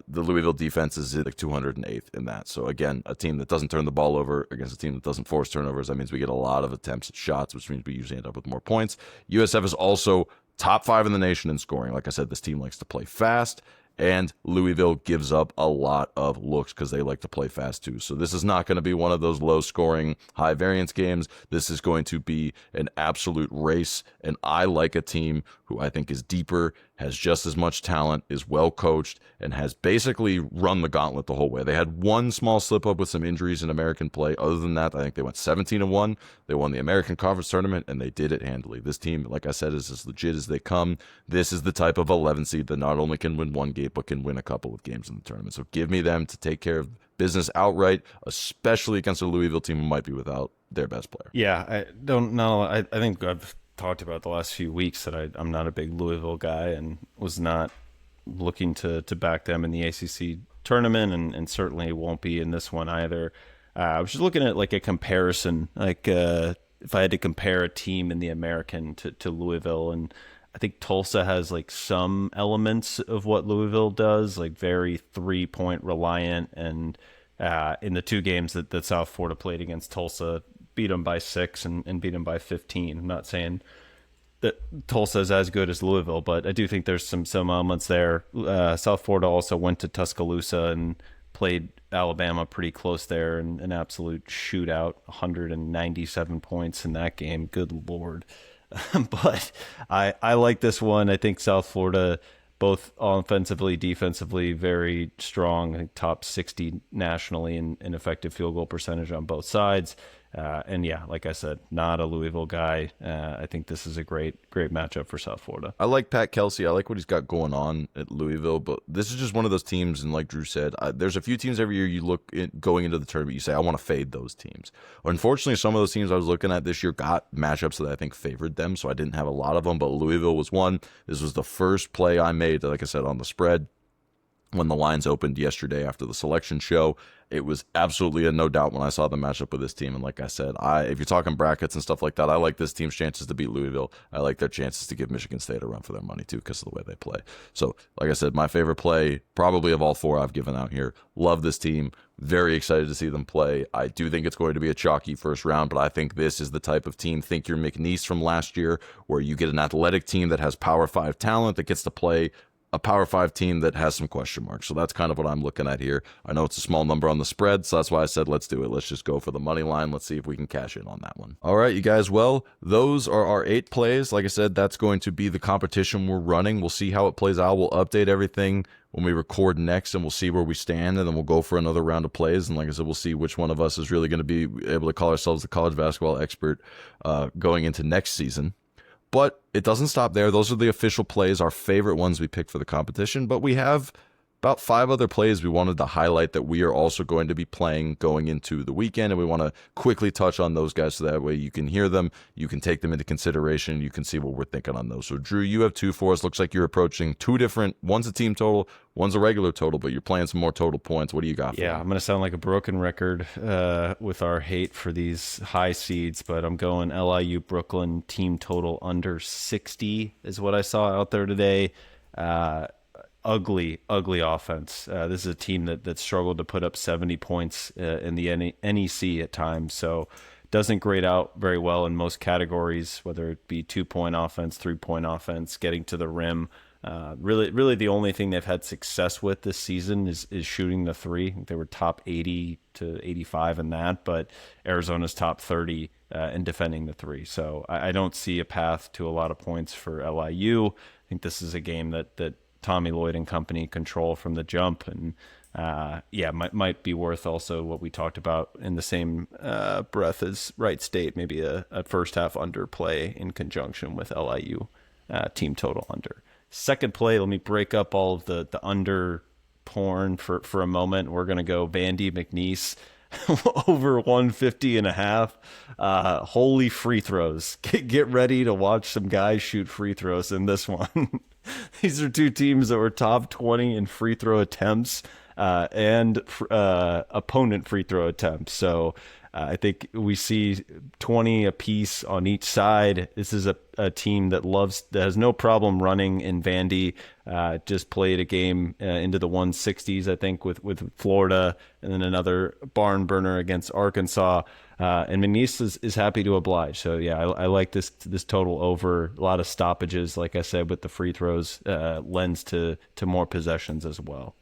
The Louisville defense is like 208th in that. So again, a team that doesn't turn the ball over against a team that doesn't force turnovers. That means we get a lot of attempts at shots, which means we usually end up with more points. USF is also top 5 in the nation in scoring. Like I said, this team likes to play fast, and Louisville gives up a lot of looks because they like to play fast too. So this is not going to be one of those low-scoring, high-variance games. This is going to be an absolute race, and I like a team who I think is deeper, has just as much talent, is well-coached, and has basically run the gauntlet the whole way. They had one small slip-up with some injuries in American play. Other than that, I think they went 17-1. They won the American Conference Tournament, and they did it handily. This team, like I said, is as legit as they come. This is the type of 11 seed that not only can win one game, but can win a couple of games in the tournament. So give me them to take care of business outright, especially against a Louisville team who might be without their best player. Yeah, I don't know. I think I've talked about the last few weeks that I'm not a big Louisville guy and was not looking to back them in the ACC tournament, and certainly won't be in this one either. I was just looking at like a comparison, like if I had to compare a team in the American to Louisville, and I think Tulsa has like some elements of what Louisville does, like very 3-point reliant, and in the two games that South Florida played against Tulsa, beat them by 6 and beat them by 15. I'm not saying that Tulsa is as good as Louisville, but I do think there's some elements there. South Florida also went to Tuscaloosa and played Alabama pretty close there, and an absolute shootout, 197 points in that game. Good Lord. But I like this one. I think South Florida, both offensively, defensively, very strong. I think top 60 nationally in effective field goal percentage on both sides. And yeah, like I said, not a Louisville guy. I think this is a great matchup for South Florida. I like Pat Kelsey. I like what he's got going on at Louisville, but this is just one of those teams. And like Drew said, there's a few teams every year you look at going into the tournament, you say, I want to fade those teams. Unfortunately, some of those teams I was looking at this year got matchups that I think favored them, so I didn't have a lot of them, but Louisville was one. This was the first play I made, like I said, on the spread when the lines opened yesterday after the selection show. It was absolutely a no doubt when I saw the matchup with this team. And like I said, if you're talking brackets and stuff like that, I like this team's chances to beat Louisville. I like their chances to give Michigan State a run for their money too, because of the way they play. So like I said, my favorite play probably of all four I've given out here. Love this team. Very excited to see them play. I do think it's going to be a chalky first round, but I think this is the type of team, think your McNeese from last year, where you get an athletic team that has Power 5 talent that gets to play a Power 5 team that has some question marks. So that's kind of what I'm looking at here. I know it's a small number on the spread, so that's why I said let's do it. Let's just go for the money line. Let's see if we can cash in on that one. All right, you guys. Well, those are our 8 plays. Like I said, that's going to be the competition we're running. We'll see how it plays out. We'll update everything when we record next, and we'll see where we stand, and then we'll go for another round of plays. And like I said, we'll see which one of us is really going to be able to call ourselves the college basketball expert going into next season. But it doesn't stop there. Those are the official plays, our favorite ones we picked for the competition. But we have about 5 other plays we wanted to highlight that we are also going to be playing going into the weekend. And we want to quickly touch on those guys so that way you can hear them, you can take them into consideration, you can see what we're thinking on those. So Drew, you have 2 for us. Looks like you're approaching 2 different, one's a team total, one's a regular total, but you're playing some more total points. What do you got for Yeah, me? I'm going to sound like a broken record with our hate for these high seeds, but I'm going LIU Brooklyn team total under 60 is what I saw out there today. Ugly offense. This is a team that struggled to put up 70 points in the NEC at times, so doesn't grade out very well in most categories, whether it be 2-point offense, 3-point offense, getting to the rim. Really the only thing they've had success with this season is shooting the 3. They were top 80 to 85 in that, but Arizona's top 30 in defending the 3. So I don't see a path to a lot of points for LIU. I think this is a game that Tommy Lloyd and company control from the jump, and might be worth also what we talked about in the same breath as Wright State, maybe a first half underplay in conjunction with LIU team total under. Second play, let me break up all of the under porn for a moment. We're going to go Vandy McNeese over 150.5. Holy free throws. Get ready to watch some guys shoot free throws in this one. These are 2 teams that were top 20 in free throw attempts and opponent free throw attempts. So I think we see 20 apiece on each side. This is a team that has no problem running in Vandy. Just played a game into the 160s, I think, with Florida, and then another barn burner against Arkansas. And McNeese is happy to oblige. So yeah, I like this total over. A lot of stoppages, like I said, with the free throws, lends to more possessions as well.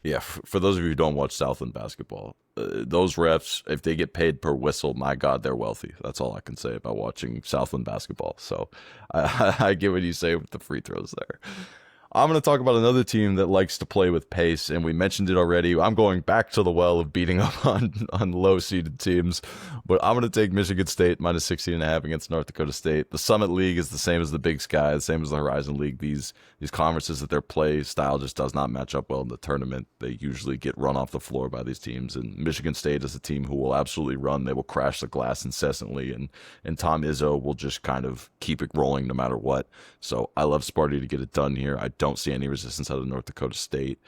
Yeah, for those of you who don't watch Southland basketball, those refs, if they get paid per whistle, my God, they're wealthy. That's all I can say about watching Southland basketball. So I get what you say with the free throws there. I'm going to talk about another team that likes to play with pace, and we mentioned it already. I'm going back to the well of beating up on low-seeded teams, but I'm going to take Michigan State minus 16.5 against North Dakota State. The Summit League is the same as the Big Sky, the same as the Horizon League. These conferences, that their play style just does not match up well in the tournament. They usually get run off the floor by these teams, and Michigan State is a team who will absolutely run. They will crash the glass incessantly, and Tom Izzo will just kind of keep it rolling no matter what. So I love Sparty to get it done here. I don't see any resistance out of North Dakota State.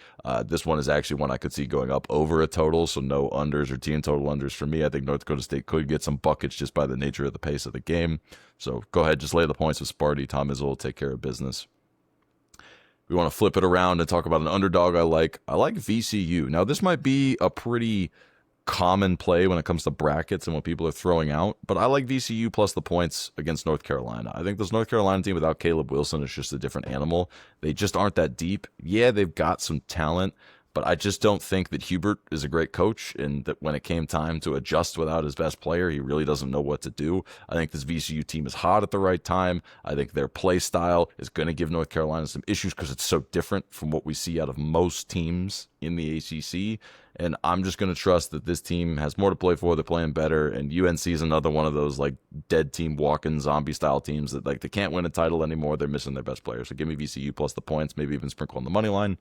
This one is actually one I could see going up over a total, so no unders or team total unders for me. I think North Dakota State could get some buckets just by the nature of the pace of the game. So go ahead, just lay the points with Sparty. Tom Izzo will take care of business. We want to flip it around and talk about an underdog I like. I like VCU. Now, this might be a pretty common play when it comes to brackets and what people are throwing out, but I like VCU plus the points against North Carolina. I think this North Carolina team without Caleb Wilson is just a different animal. They just aren't that deep. Yeah, they've got some talent, but I just don't think that Hubert is a great coach, and that when it came time to adjust without his best player, he really doesn't know what to do. I think this VCU team is hot at the right time. I think their play style is going to give North Carolina some issues because it's so different from what we see out of most teams in the ACC. And I'm just going to trust that this team has more to play for. They're playing better. And UNC is another one of those like dead team walk-in zombie style teams that like they can't win a title anymore. They're missing their best players. So give me VCU plus the points, maybe even sprinkle on the money line.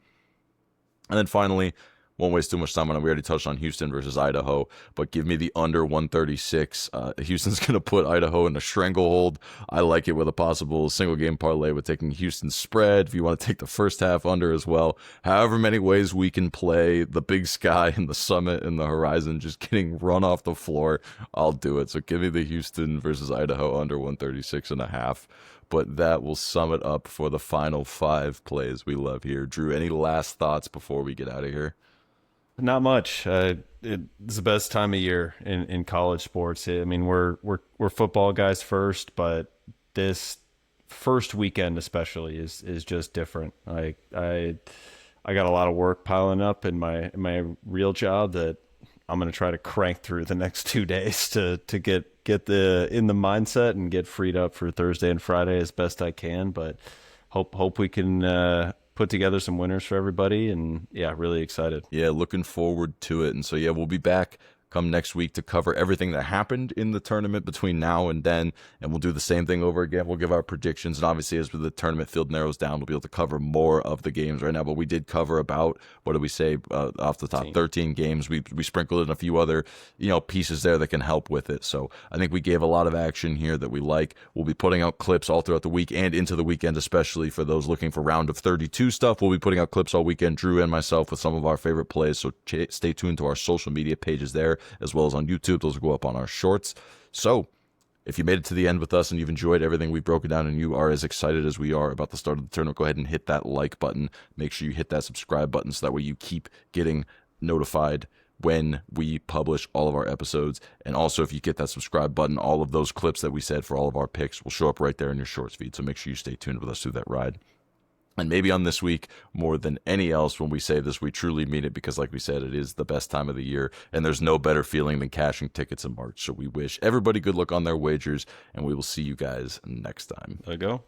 And then finally, won't waste too much time on it. We already touched on Houston versus Idaho, but give me the under 136. Houston's going to put Idaho in a stranglehold. I like it with a possible single game parlay with taking Houston's spread. If you want to take the first half under as well, however many ways we can play the Big Sky and the Summit and the Horizon just getting run off the floor, I'll do it. So give me the Houston versus Idaho under 136.5. But that will sum it up for the final 5 plays we love here. Drew, any last thoughts before we get out of here? Not much. It's the best time of year in college sports. I mean, we're football guys first, but this first weekend especially is just different. I got a lot of work piling up in my real job that I'm going to try to crank through the next 2 days to get in the mindset and get freed up for Thursday and Friday as best I can. But hope we can put together some winners for everybody, and yeah, really excited. Yeah, looking forward to it. And so yeah, we'll be back come next week to cover everything that happened in the tournament between now and then, and we'll do the same thing over again. We'll give our predictions, and obviously as the tournament field narrows down, we'll be able to cover more of the games right now. But we did cover about, what did we say, off the top, 13 games. We sprinkled in a few other pieces there that can help with it. So I think we gave a lot of action here that we like. We'll be putting out clips all throughout the week and into the weekend, especially for those looking for round of 32 stuff. We'll be putting out clips all weekend, Drew and myself, with some of our favorite plays. So stay tuned to our social media pages there, as well as on YouTube. Those will go up on our shorts. So if you made it to the end with us and you've enjoyed everything we've broken down and you are as excited as we are about the start of the tournament, go ahead and hit that like button. Make sure you hit that subscribe button so that way you keep getting notified when we publish all of our episodes. And also, if you get that subscribe button, all of those clips that we said for all of our picks will show up right there in your shorts feed. So make sure you stay tuned with us through that ride. And maybe on this week, more than any else, when we say this, we truly mean it, because like we said, it is the best time of the year, and there's no better feeling than cashing tickets in March. So we wish everybody good luck on their wagers, and we will see you guys next time. There you go.